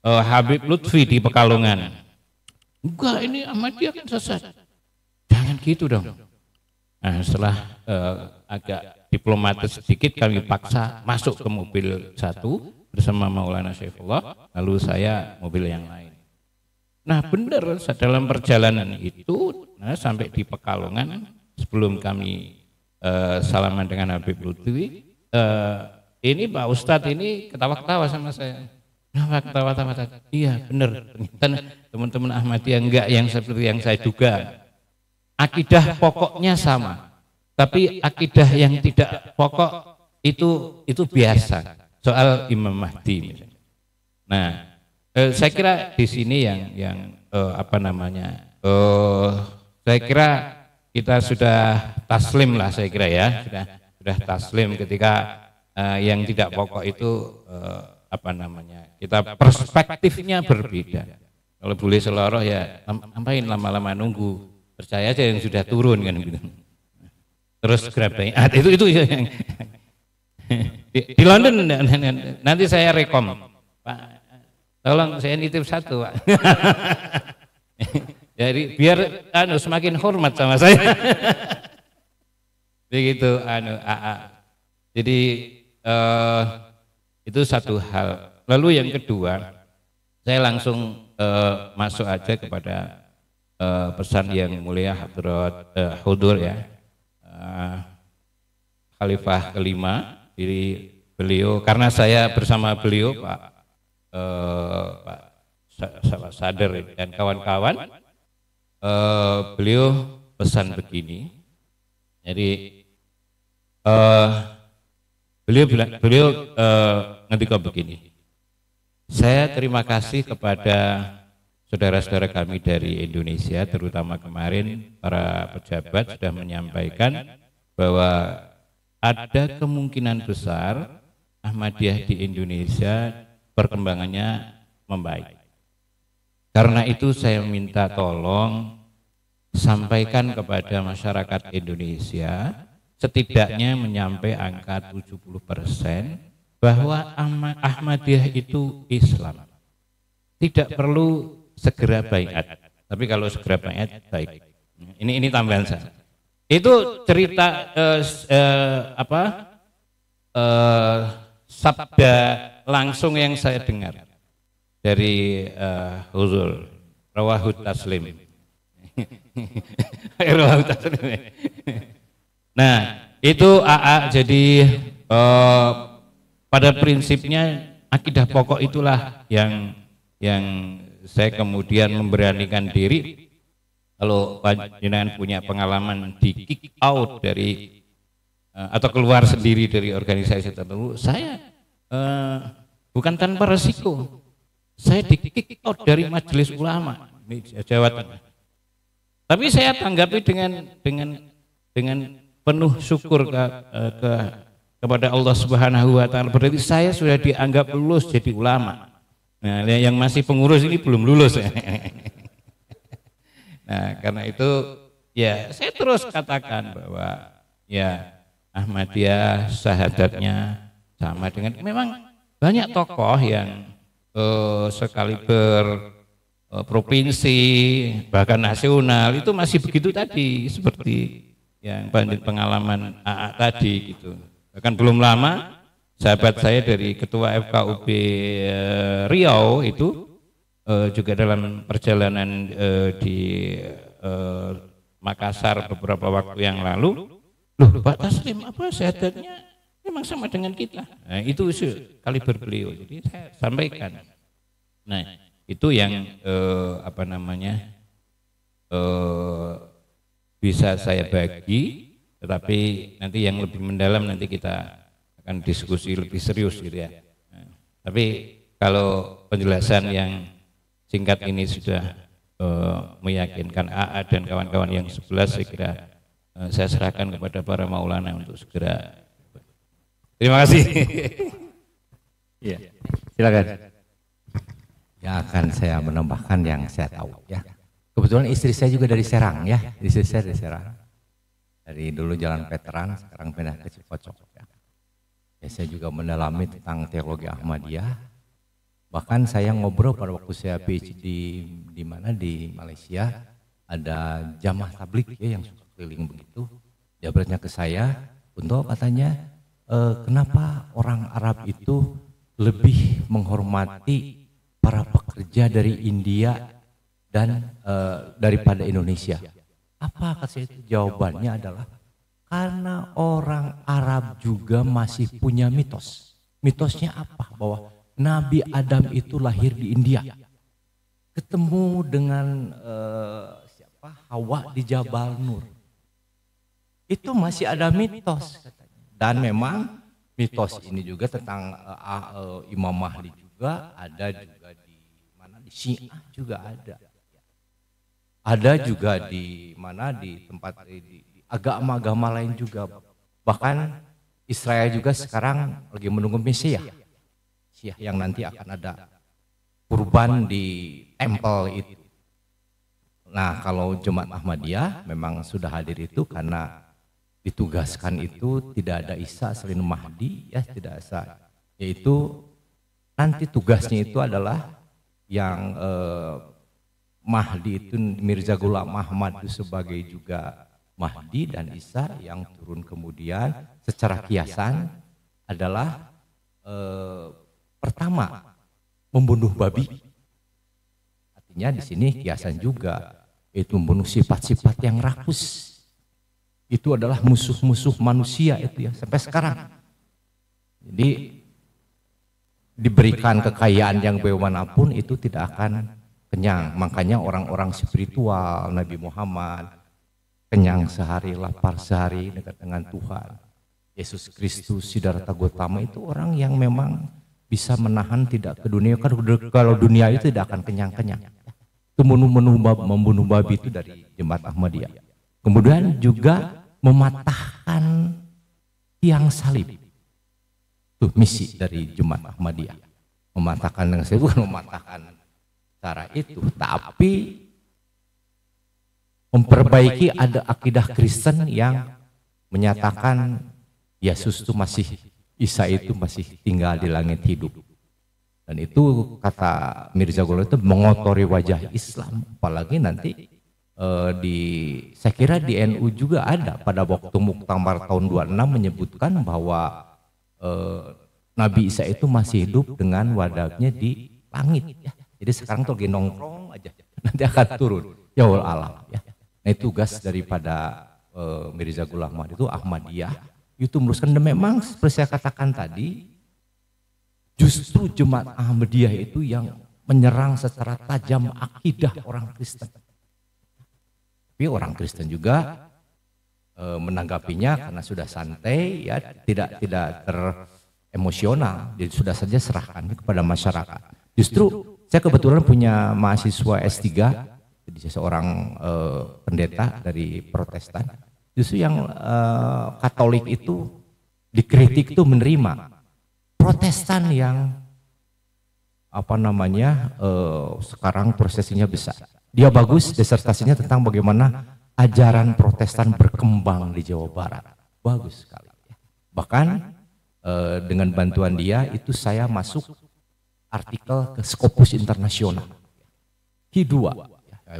Habib Lutfi di Pekalongan. Enggak, ini Ahmadiyah kan sesat. Jangan gitu dong. Nah, setelah agak diplomatis sedikit, kami paksa masuk ke mobil satu bersama Maulana Syaifullah, lalu saya mobil yang lain. Nah, benar dalam perjalanan itu, sampai di Pekalongan, sebelum kami salaman dengan Habib Lutfi, ini Pak Ustadz ini ketawa-ketawa sama saya. Kenapa ketawa-tawa? Iya benar, ternyata teman-teman Ahmadiyah enggak yang seperti yang saya duga. Akidah pokoknya sama, tapi akidah yang tidak pokok itu biasa, soal Imam Mahdi misalnya. Nah, saya kira di sini yang apa namanya, saya kira kita sudah taslim lah, saya kira ya, sudah taslim ketika yang tidak pokok itu apa namanya, kita perspektifnya berbeda. Kalau boleh seloroh ya, ngapain lama-lama nunggu, percaya aja yang sudah turun kan gitu. Terus grab baiat itu yang di London nanti saya rekom, Pak, tolong saya nitip satu, Pak. Jadi biar semakin hormat sama saya. Begitu Jadi itu satu hal. Lalu yang kedua, saya langsung masuk aja kepada pesan yang mulia Hadrat Hudur ya, Khalifah kelima, diri beliau, karena saya bersama beliau Pak Sadar dan kawan-kawan, beliau pesan begini. Jadi beliau ngendika begini. Saya terima kasih kepada saudara-saudara kami dari Indonesia, terutama kemarin para pejabat sudah menyampaikan bahwa ada kemungkinan besar Ahmadiyah di Indonesia perkembangannya membaik. Karena itu saya minta tolong sampaikan kepada masyarakat Indonesia setidaknya menyampai angka 70% bahwa Ahmadiyah itu Islam. Tidak perlu segera baiat, tapi kalau segera baiat baik. Ini tambahan saya. Itu cerita sabda langsung yang saya dengar dari Huzur Rawahut Taslim. Rawahut Taslim. Nah, itu AA jadi pada prinsipnya akidah pokok itulah yang saya kemudian memberanikan diri. Kalau panjenengan punya pengalaman di kick out dari atau keluar sendiri dari organisasi tertentu, saya bukan tanpa resiko. Saya di kick out dari Majelis Ulama di Jawa Tengah. Tapi saya tanggapi dengan penuh syukur kepada Allah Subhanahu wa taala. Berarti saya sudah dianggap lulus jadi ulama. Nah, yang masih pengurus ini belum lulus. Nah, karena itu ya saya terus katakan bahwa ya Ahmadiyah sahadatnya sama dengan memang banyak tokoh yang sekaliber provinsi bahkan nasional itu masih begitu tadi seperti yang pengalaman AA tadi gitu. Bahkan belum lama sahabat saya dari ketua FKUB Riau itu juga dalam perjalanan di Makassar beberapa waktu yang lalu, loh Pak Taslim apa sahadatnya memang sama dengan kita. Nah, itu kaliber beliau. Jadi saya sampaikan. Nah, itu yang bisa saya bagi, tetapi nanti yang lebih mendalam nanti kita akan diskusi lebih serius gitu ya. Nah, tapi kalau penjelasan yang singkat ini sudah meyakinkan AA dan kawan-kawan yang 11, saya kira saya serahkan kepada para maulana untuk segera. Terima kasih. Ya, silakan. Ya, akan saya menambahkan yang saya tahu ya. Kebetulan istri saya juga dari Serang ya, istri saya dari Serang. Dari dulu Jalan Veteran, sekarang pindah ke Cipocok ya. Ya, saya juga mendalami tentang teologi Ahmadiyah. Bahkan saya ngobrol pada waktu saya PhD di mana di Malaysia, ada jamaah tablik ya yang suka keliling begitu. Dia bertanya ke saya, untuk katanya kenapa orang Arab itu lebih menghormati para pekerja dari India dan daripada Indonesia. Apa kata saya itu? Jawabannya adalah karena orang Arab juga masih punya mitos. Mitosnya apa? Bahwa Nabi Adam itu lahir di India, ketemu dengan Hawa di Jabal Nur. Itu masih ada mitos. Dan memang mitos ini juga tentang Imam Mahdi juga ada juga di mana di Syiah juga ada. Ada juga di mana di tempat di agama-agama lain juga. Bahkan Israel juga sekarang lagi menunggu Mesias yang nanti akan ada kurban di tempel itu. Nah, kalau Jemaat Ahmadiyah memang sudah hadir itu karena ditugaskan itu tidak ada Isa selain Mahdi ya, tidak ada, yaitu nanti tugasnya itu adalah yang Mahdi itu Mirza Ghulam Ahmad itu sebagai juga Mahdi, dan Isa yang turun kemudian secara kiasan adalah pertama membunuh babi. Artinya di sini kiasan juga itu membunuh sifat-sifat yang rakus. Itu adalah musuh-musuh manusia itu ya sampai sekarang. Jadi diberikan kekayaan yang bagaimanapun itu tidak akan kenyang. Makanya orang-orang spiritual Nabi Muhammad kenyang sehari, lapar sehari dekat dengan Tuhan. Yesus Kristus, Siddhartha Gautama itu orang yang memang bisa menahan tidak ke dunia. Kalau dunia itu tidak akan kenyang-kenyang. Itu membunuh babi itu dari Jemaat Ahmadiyah. Kemudian juga mematahkan tiang salib. Itu misi dari Jemaat Ahmadiyah. Mematahkan dengan salib, bukan mematahkan cara itu, tapi memperbaiki ada akidah Kristen yang menyatakan Yesus itu masih, Isa itu masih tinggal di langit hidup. Dan itu kata Mirza Ghulam itu mengotori wajah Islam. Apalagi nanti saya kira di NU juga ada pada waktu Muktamar tahun 26 menyebutkan bahwa Nabi Isa itu masih hidup dengan wadahnya di langit ya. Jadi sekarang tuh lagi nongkrong aja, nanti akan turun. Ya wal alam ya. Nah itu tugas daripada Mirza Ghulam Ahmad itu Ahmadiyah itu meluruskan, dan memang seperti saya katakan tadi, justru Jemaat Ahmadiyah itu yang menyerang secara tajam akidah orang Kristen. Tapi orang Kristen juga menanggapinya karena sudah santai ya, tidak teremosional, jadi sudah saja serahkan kepada masyarakat. Justru saya kebetulan punya mahasiswa S3, jadi seorang pendeta dari Protestan. Justru yang Katolik itu dikritik itu menerima. Protestan yang sekarang prosesinya besar. Dia bagus, disertasinya tentang bagaimana ajaran Protestan berkembang di Jawa Barat. Bagus sekali. Bahkan dengan bantuan dia itu saya masuk artikel ke Scopus Internasional. Q2,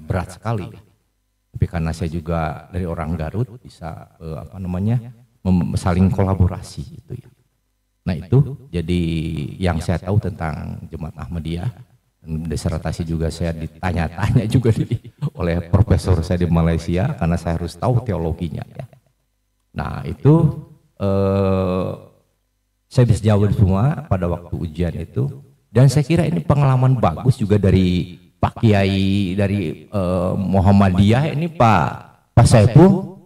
berat sekali. Tapi karena saya juga dari orang Garut bisa saling kolaborasi itu ya. Nah itu jadi yang saya tahu tentang Jemaat Ahmadiyah. Disertasi juga saya ditanya-tanya juga oleh profesor saya di Malaysia karena saya harus tahu teologinya ya. Nah itu saya bisa jawab semua pada waktu ujian itu, dan saya kira ini pengalaman bagus juga dari Pak Kiai dari Muhammadiyah ini Pak Saiful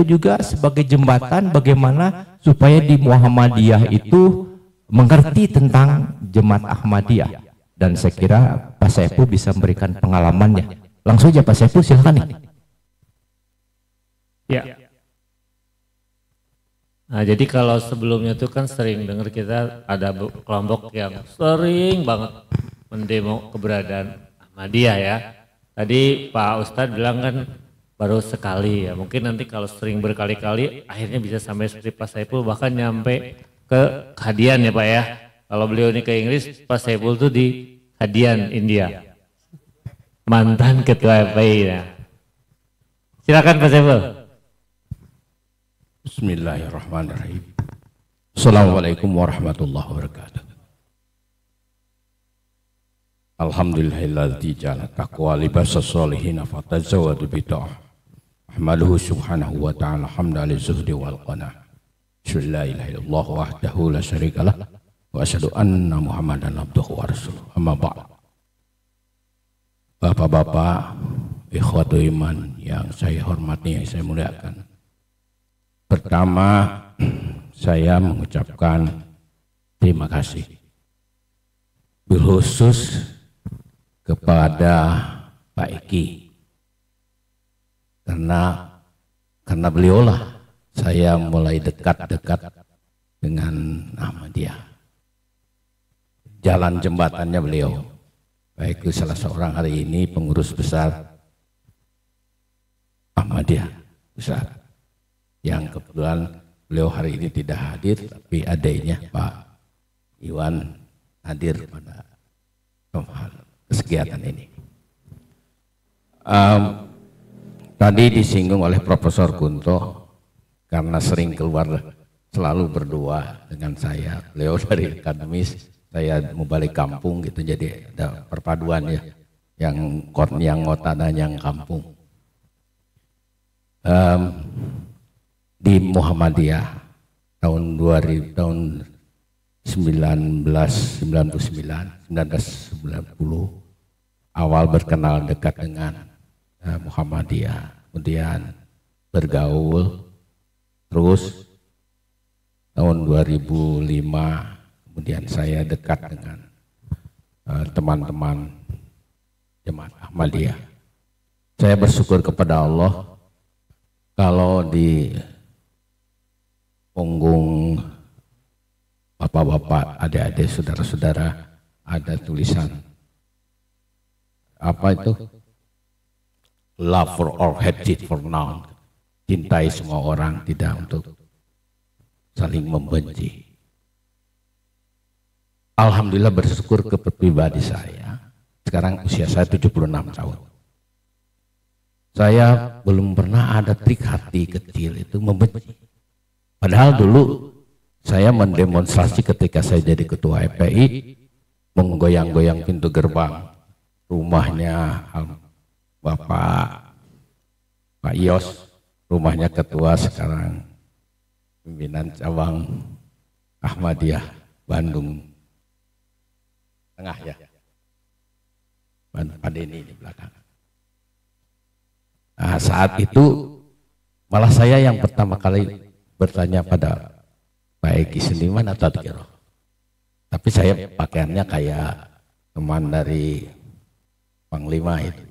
juga sebagai jembatan bagaimana supaya di Muhammadiyah itu mengerti tentang Jemaat Ahmadiyah. Dan saya kira Pak Saiful bisa memberikan pengalamannya. Langsung aja Pak Saiful, silakan nih. Ya. Nah, jadi kalau sebelumnya tuh kan sering dengar kita ada kelompok yang sering banget mendemo keberadaan Ahmadiyah ya. Tadi Pak Ustadz bilang kan baru sekali ya. Mungkin nanti kalau sering berkali-kali akhirnya bisa sampai seperti Pak Saiful bahkan nyampe ke Hadian ya Pak ya. Kalau beliau ini ke Inggris, Pak Saiful tuh di Hadian, India. Mantan ketua FPI ya. Silakan Pak Saiful. Bismillahirrahmanirrahim. Assalamualaikum warahmatullahi wabarakatuh. Alhamdulillahilladzi ja'ala taqwa libasas sholihin fatazawwadu bid'ah. Ahmaduhu subhanahu wa ta'ala hamdan lizuhdi wal qana. La ilaha illallah wahdahu la syarikalah wa asyhadu anna Muhammadan abduhu wa rasuluh. Amma ba'd. Bapak-bapak, ikhwatu iman yang saya hormati, yang saya muliakan. Pertama, saya mengucapkan terima kasih khusus kepada Pak Eki, karena beliaulah saya mulai dekat-dekat dengan Ahmadiyah. Jalan jembatannya beliau. Pak Eki salah seorang hari ini pengurus besar Ahmadiyah besar, yang kebetulan beliau hari ini tidak hadir, tapi adanya Pak Iwan hadir pada kegiatan ini. Tadi disinggung oleh Profesor Kunto karena sering keluar selalu berdua dengan saya. Beliau dari akademis, saya mau balik kampung gitu, jadi ada perpaduan ya, yang kota dan yang kampung. Di Muhammadiyah tahun 1990 awal berkenal dekat dengan Muhammadiyah, kemudian bergaul terus. Tahun 2005 kemudian saya dekat dengan teman-teman Jemaat Ahmadiyah. Saya bersyukur kepada Allah kalau di punggung bapak-bapak, adik-adik, saudara-saudara ada tulisan apa itu? Love for all, hatred for none. Cintai semua orang, tidak untuk saling membenci. Alhamdulillah bersyukur ke pribadi saya. Sekarang usia saya 76 tahun. Saya belum pernah ada trik hati kecil itu membenci. Padahal dulu saya mendemonstrasi ketika saya jadi ketua FPI, menggoyang-goyang pintu gerbang rumahnya Bapak Yos, rumahnya ketua sekarang pimpinan cabang Ahmadiyah Bandung Tengah ya, Pak Denny di belakang. Nah, saat itu malah saya yang pertama kali bertanya pada Pak Eki Seniman atau Tadkiro. Tapi saya pakaiannya kayak teman dari Panglima itu,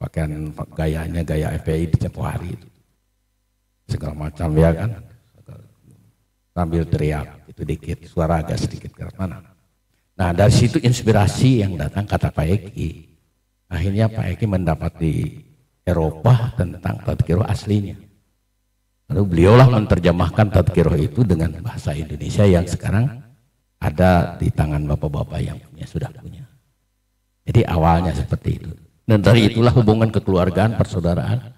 pakaian gayanya gaya FPI di tempo hari itu, segala macam ya kan, sambil teriak itu dikit, suara agak sedikit ke mana. Nah dari situ inspirasi yang datang kata Pak Eki. Akhirnya Pak Eki mendapat di Eropa tentang Tadkiro aslinya. Lalu beliaulah menerjemahkan Tadkiro itu dengan bahasa Indonesia yang sekarang ada di tangan bapak-bapak yang sudah punya. Jadi awalnya seperti itu. Dan dari itulah hubungan kekeluargaan, persaudaraan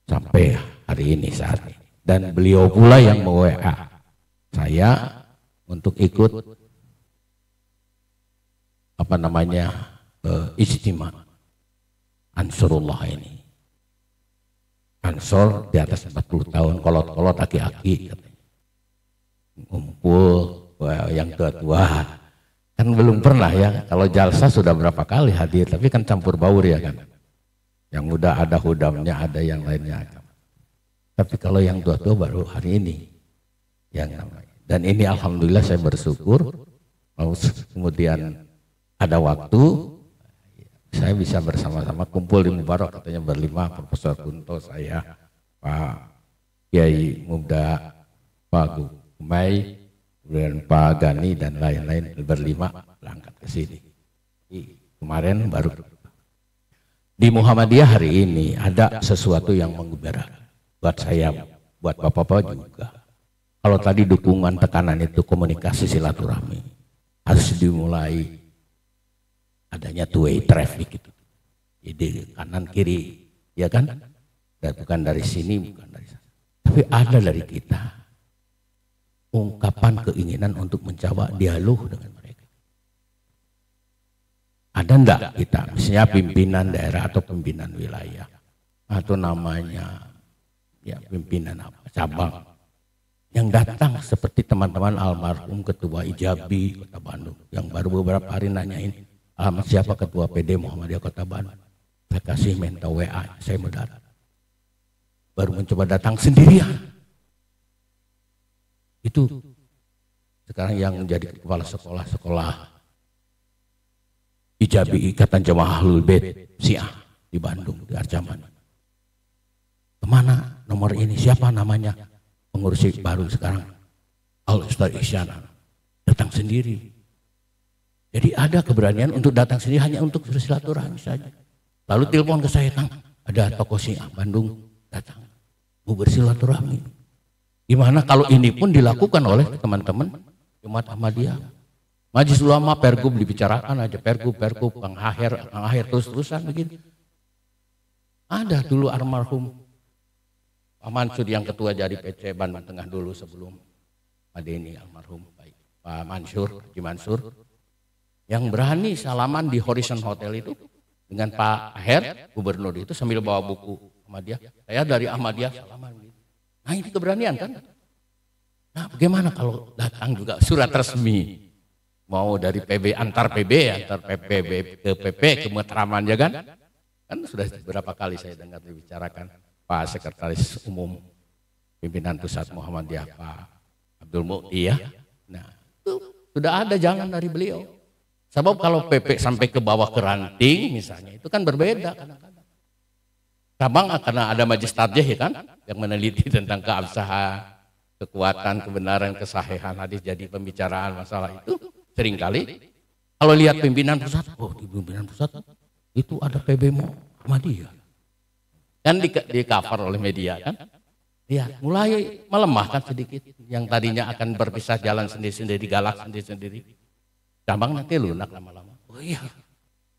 sampai hari ini saat ini. Dan beliau pula yang me-WA saya untuk ikut ijtima Ansarullah ini. Ansor di atas 40 tahun, kolot-kolot aki-aki, ngumpul yang tua-tua, kan belum pernah ya. Kalau jalsa sudah berapa kali hadir, tapi kan campur baur ya kan. Yang muda ada hudamnya, ada yang lainnya. Tapi kalau yang tua-tua baru hari ini, yang namanya. Dan ini alhamdulillah saya bersyukur, kemudian ada waktu, saya bisa bersama-sama kumpul di Mubarak, katanya berlima, Profesor Kunto, saya, Pak Kiai Muda, Pak Gumai, kemudian Pak Gani dan lain-lain berlima berangkat ke sini. Kemarin baru di Muhammadiyah hari ini ada sesuatu yang mengembira buat saya, buat bapak-bapak juga. Kalau tadi dukungan tekanan itu komunikasi silaturahmi harus dimulai. Adanya two-way traffic gitu. Jadi kanan kiri, ya kan? Dan bukan dari sini, bukan dari sana. Tapi ada dari kita ungkapan keinginan untuk mencoba dialog dengan mereka. Ada enggak kita, misalnya pimpinan daerah atau pimpinan wilayah atau namanya ya pimpinan apa cabang yang datang seperti teman-teman almarhum Ketua Ijabi Kota Bandung yang baru beberapa hari nanyain siapa Ketua PD Muhammadiyah Kota Bandung. Saya kasih minta WA, saya mau datang. Baru mencoba datang sendirian. Itu sekarang yang menjadi kepala sekolah-sekolah Ijabi Ikatan Jamaah Ahlul Bait Syiah di Bandung, di Arjaman. Kemana nomor ini? Siapa namanya? Pengurus baru sekarang Al-Ustaz Isyana. Datang sendiri. Jadi ada keberanian untuk datang sini hanya untuk bersilaturahmi saja. Lalu telepon ke saya, Kang, ada tokoh Syiah Bandung datang, mau bersilaturahmi. Gimana kalau ini pun dilakukan oleh teman-teman Jemaat Ahmadiyah? Majelis Ulama, Pergub dibicarakan aja, Pergub, Kang Aher terus-terusan begini. Ada dulu almarhum Pak Mansur yang ketua jadi PC Bandung Tengah dulu sebelum Pak Denny almarhum Pak Mansur, Haji Mansur. Yang berani salaman di Horizon Hotel itu dengan Pak Aher, gubernur itu sambil bawa buku Ahmadiyah. Saya dari Ahmadiyah salaman. Nah ini keberanian kan? Nah bagaimana kalau datang juga surat resmi, mau dari PB antar PB ke PP ke Matraman ya kan? Kan sudah beberapa kali saya dengar dibicarakan Pak Sekretaris Umum Pimpinan Pusat Muhammadiyah Pak Abdul Mukti ya. Nah itu sudah ada jangan dari beliau. Sebab kalau PP sampai ke bawah ke ranting misalnya itu kan berbeda kadang-kadang. Cabang karena ada majelis tarjih ya kan yang meneliti tentang keabsahan, kekuatan, kebenaran, kesahihan hadis jadi pembicaraan masalah itu seringkali kalau lihat pimpinan pusat, oh di pimpinan pusat itu ada PB Muhammadiyah. Kan di cover oleh media kan. Ya, mulai melemahkan sedikit yang tadinya akan berpisah jalan sendiri-sendiri, galak sendiri-sendiri. Cabang nanti lunak lama-lama. Oh iya,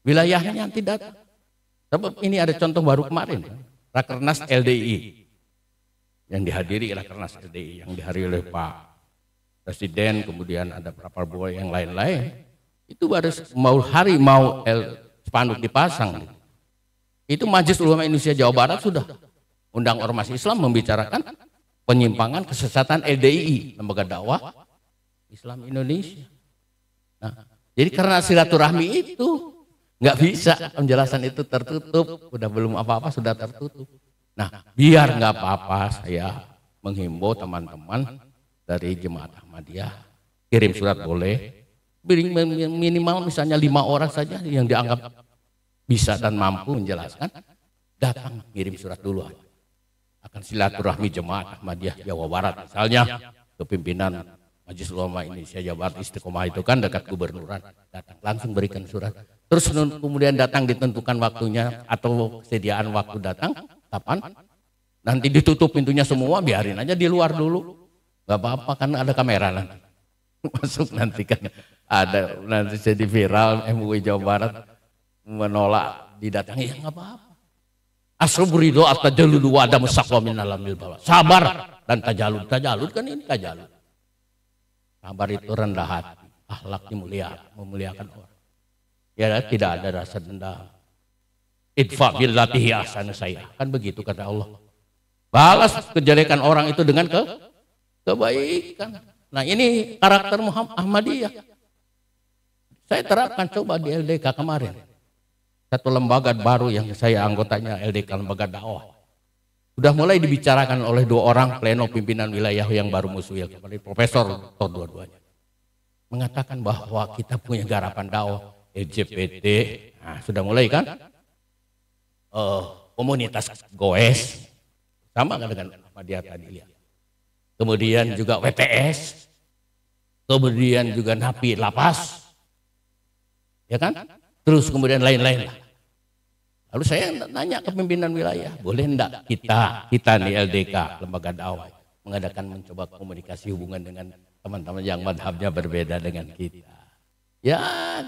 wilayahnya nanti datang. Sebab ini ada contoh baru kemarin, Rakernas LDI yang dihadiri Rakernas LDI yang dihadiri oleh Pak presiden, kemudian ada Prabowo yang lain-lain. Itu baru mau spanduk dipasang. Itu Majelis Ulama Indonesia Jawa Barat sudah undang ormas Islam membicarakan penyimpangan kesesatan LDII, Lembaga Dakwah Islam Indonesia. Nah, jadi karena silaturahmi itu nggak bisa penjelasan itu tertutup, udah belum apa-apa sudah tertutup. Nah, biar nggak apa-apa, saya menghimbau teman-teman dari Jemaat Ahmadiyah, kirim surat boleh, minimal misalnya 5 orang saja yang dianggap bisa dan mampu menjelaskan, datang kirim surat dulu akan silaturahmi Jemaat Ahmadiyah Jawa Barat, misalnya ke pimpinan Majelis Ulama Indonesia Jawa Barat Istiqomah itu kan dekat gubernuran, datang langsung berikan surat, terus kemudian datang ditentukan waktunya atau kesediaan waktu datang kapan, nanti ditutup pintunya semua, biarin aja di luar dulu, nggak apa-apa kan ada kamera nanti masuk, nanti kan ada, nanti jadi viral MUI Jawa Barat menolak didatangi, ya nggak apa-apa. Asruburido atau jaludu wada musakwa minalamil bawah, sabar dan tajalud kan ini tajalud. Sabar itu rendah hati, akhlaknya mulia, memuliakan orang. Ya tidak ada rasa dendam. Idfa billatihi ahsanu sayyi'ah, kan begitu kata Allah. Balas kejelekan orang itu dengan kebaikan. Nah ini karakter Muhammad Ahmadiyah. Saya terapkan coba di LDK kemarin. Satu lembaga baru yang saya anggotanya LDK Lembaga Dakwah. Sudah mulai dibicarakan oleh 2 orang pleno pimpinan wilayah yang baru musuh, seperti Profesor Dr. dua-duanya. Mengatakan bahwa kita punya garapan dakwah LGBT. Nah, sudah mulai kan? Komunitas goes. Sama dengan Ahmadiyah tadi lihat. Kemudian juga WTS. Kemudian juga Napi Lapas. Ya kan? Terus kemudian lain-lain. Lalu saya nanya ke pimpinan wilayah, boleh enggak kita nih LDK, Lembaga Dakwah, mengadakan mencoba komunikasi hubungan dengan teman-teman yang madhabnya berbeda dengan kita. Ya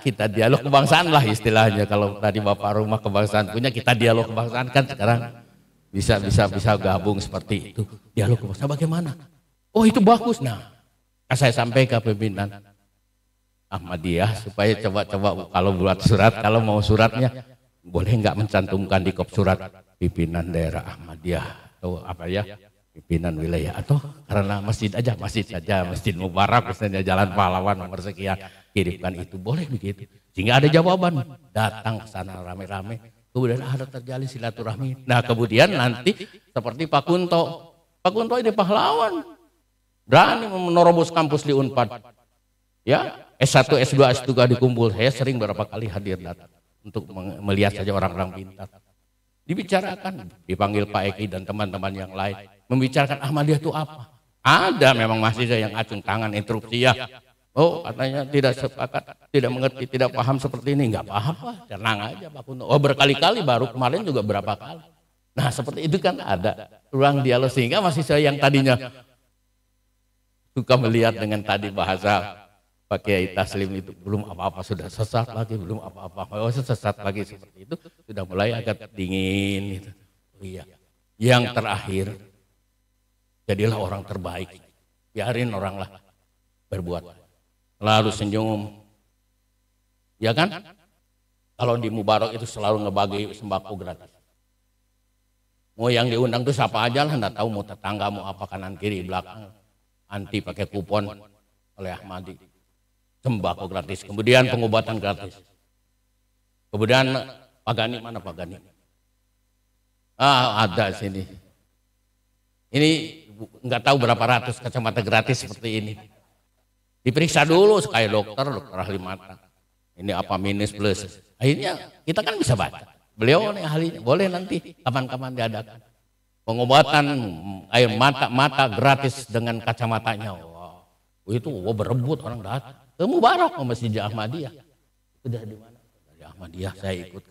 kita dialog kebangsaan lah istilahnya, kalau tadi Bapak Rumah Kebangsaan punya, kita dialog kebangsaan kan sekarang bisa gabung seperti itu. Dialog kebangsaan bagaimana? Oh itu bagus. Nah saya sampaikan ke pimpinan Ahmadiyah supaya coba-coba kalau buat surat, kalau mau suratnya boleh nggak mencantumkan di kop surat pimpinan daerah Ahmadiyah atau apa ya, pimpinan wilayah, atau karena masjid saja, Masjid Mubarak misalnya Jalan Pahlawan nomor sekian, kirimkan itu, boleh begitu, sehingga ada jawaban. Datang ke sana rame-rame, kemudian ada terjalin silaturahmi. Nah kemudian nanti seperti Pak Kunto ini pahlawan, berani menerobos kampus di Unpad, ya S1, S2, S3 dikumpul. Saya sering beberapa kali hadir datang untuk melihat saja orang-orang pintar. Dibicarakan, dipanggil Pak Eki dan teman-teman yang lain, membicarakan Ahmadiyah itu apa. Ada memang mahasiswa yang acung tangan interupsi ya. Oh katanya tidak sepakat, tidak mengerti, tidak paham seperti ini. Enggak apa-apa, tenang aja Pak Kunto. Oh berkali-kali, baru kemarin juga berapa kali. Nah seperti itu kan ada ruang dialog, sehingga mahasiswa yang tadinya suka melihat dengan tadi bahasa Pak Kiai Taslim itu belum apa-apa sudah sesat lagi, belum apa-apa sesat lagi, seperti itu sudah mulai agak dingin gitu. Oh iya. Yang terakhir, jadilah orang terbaik, biarin orang lah berbuat, selalu senyum, ya kan? Kalau di Mubarak itu selalu ngebagi sembako gratis. Mau yang diundang tuh siapa aja lah, nggak tahu mau tetangga mau apa, kanan kiri belakang, anti pakai kupon oleh Ahmadi. Sembako gratis, kemudian pengobatan gratis. Kemudian Pak Gani, mana Pak Gani? Ada sini. Ini nggak tahu berapa ratus kacamata gratis seperti ini. Diperiksa dulu kayak dokter ahli mata. Ini apa minus plus. Akhirnya kita kan bisa baca. Beliau nih ahlinya, boleh nanti kapan-kapan diadakan pengobatan air mata gratis dengan kacamatanya. Wow. Itu berebut orang datang. Mubarak sama Masjid Ahmadiyah. Sudah di mana? Dari Ahmadiyah saya ikut.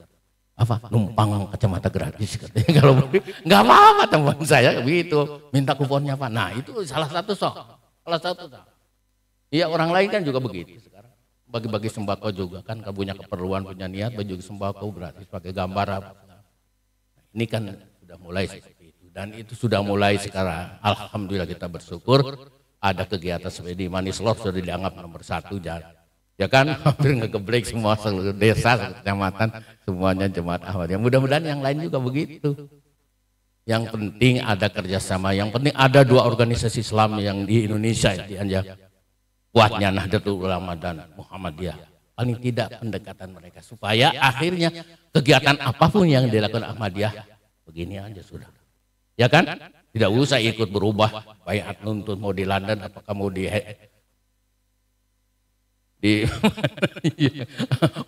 Apa? Numpang kacamata gratis katanya. Kalau nggak apa-apa teman saya begitu. Minta kuponnya Pak. Nah itu salah satu Salah satu. Iya orang lain kan juga begitu sekarang. Bagi-bagi sembako juga kan. Kalau punya keperluan, punya niat bagi sembako gratis pakai gambar apa. Ini kan sudah mulai seperti itu. Dan itu sudah mulai sekarang. Alhamdulillah kita bersyukur. ada kegiatan seperti di Manislor sudah dianggap nomor 1 ya kan, hampir ngegeblek semua seluruh desa, kecamatan, semuanya jemaat Ahmadiyah. Mudah-mudahan yang lain juga begitu. Yang penting ada kerjasama, yang penting ada 2 organisasi Islam yang di Indonesia yang kuatnya, Nahdlatul Ulama dan Muhammadiyah. Paling tidak pendekatan mereka supaya akhirnya kegiatan apapun yang dilakukan Ahmadiyah begini aja sudah. Ya kan? Tidak usah ikut berubah, bayat nuntut mau di London apakah mau di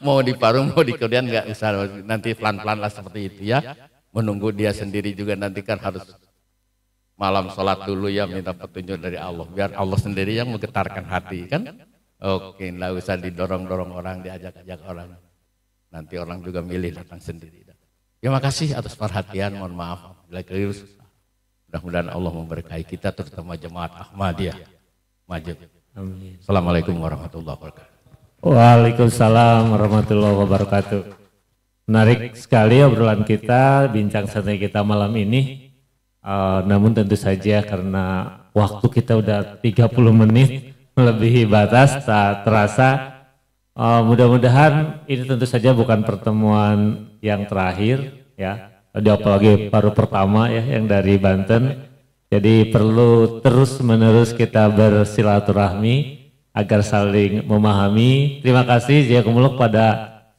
mau di Parung mau di Korean, nggak usah, nanti pelan-pelan lah seperti itu ya. Menunggu dia sendiri juga nanti kan harus malam sholat dulu ya, minta petunjuk dari Allah biar Allah sendiri yang menggetarkan hati kan. Oke, nggak usah didorong-dorong orang, diajak-ajak orang, nanti orang juga milih datang sendiri. Terima kasih atas perhatian, mohon maaf bila keliru. Mudah-mudahan Allah memberkahi kita terutama jemaat Ahmadiyah maju. Assalamualaikum warahmatullahi wabarakatuh. Waalaikumsalam warahmatullahi wabarakatuh. Menarik sekali obrolan kita, bincang santai kita malam ini. Namun tentu saja karena waktu kita udah 30 menit melebihi batas, tak terasa. Mudah-mudahan ini tentu saja bukan pertemuan yang terakhir ya. Apalagi baru pertama ya yang dari Banten. Jadi perlu terus-menerus kita bersilaturahmi agar saling memahami. Terima kasih jazakumullah pada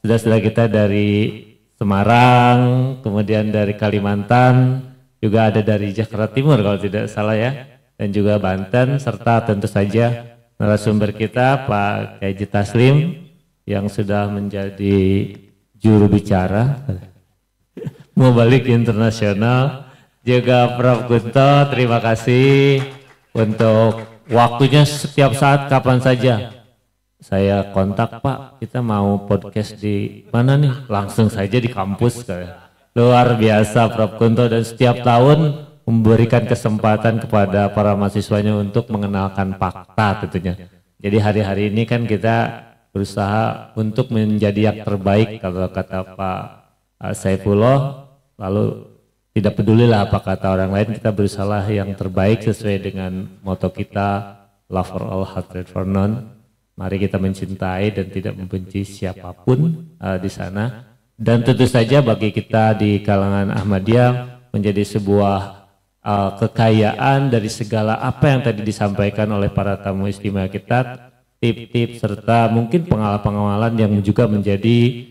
saudara-saudara kita dari Semarang, kemudian dari Kalimantan, juga ada dari Jakarta Timur kalau tidak salah ya, dan juga Banten, serta tentu saja narasumber kita Pak Kiai Haji Taslim yang sudah menjadi juru bicara Mubalik Internasional, juga Prof. Kunto, terima kasih untuk waktunya setiap saat kapan saja. Saya kontak Pak, kita mau podcast di mana nih? Langsung saja di kampus. Luar biasa Prof. Kunto, dan setiap tahun memberikan kesempatan kepada para mahasiswanya untuk mengenalkan fakta tentunya. Jadi hari-hari ini kan kita berusaha untuk menjadi yang terbaik kalau kata Pak Saifullah, lalu tidak pedulilah apa kata orang lain, kita berusaha yang terbaik sesuai dengan moto kita, love for all, hatred for none. Mari kita mencintai dan tidak membenci siapapun di sana. Dan tentu saja bagi kita di kalangan Ahmadiyah menjadi sebuah kekayaan dari segala apa yang tadi disampaikan oleh para tamu istimewa kita, tip-tip serta mungkin pengalaman-pengalaman yang juga menjadi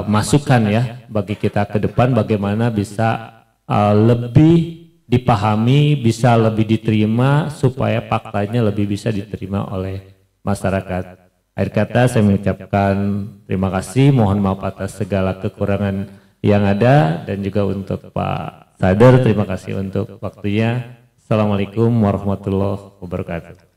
masukan ya bagi kita ke depan, bagaimana bisa lebih dipahami, bisa lebih diterima supaya faktanya lebih bisa diterima oleh masyarakat. Akhir kata saya mengucapkan terima kasih, mohon maaf atas segala kekurangan yang ada, dan juga untuk Pak Sadar terima kasih untuk waktunya. Assalamualaikum warahmatullahi wabarakatuh.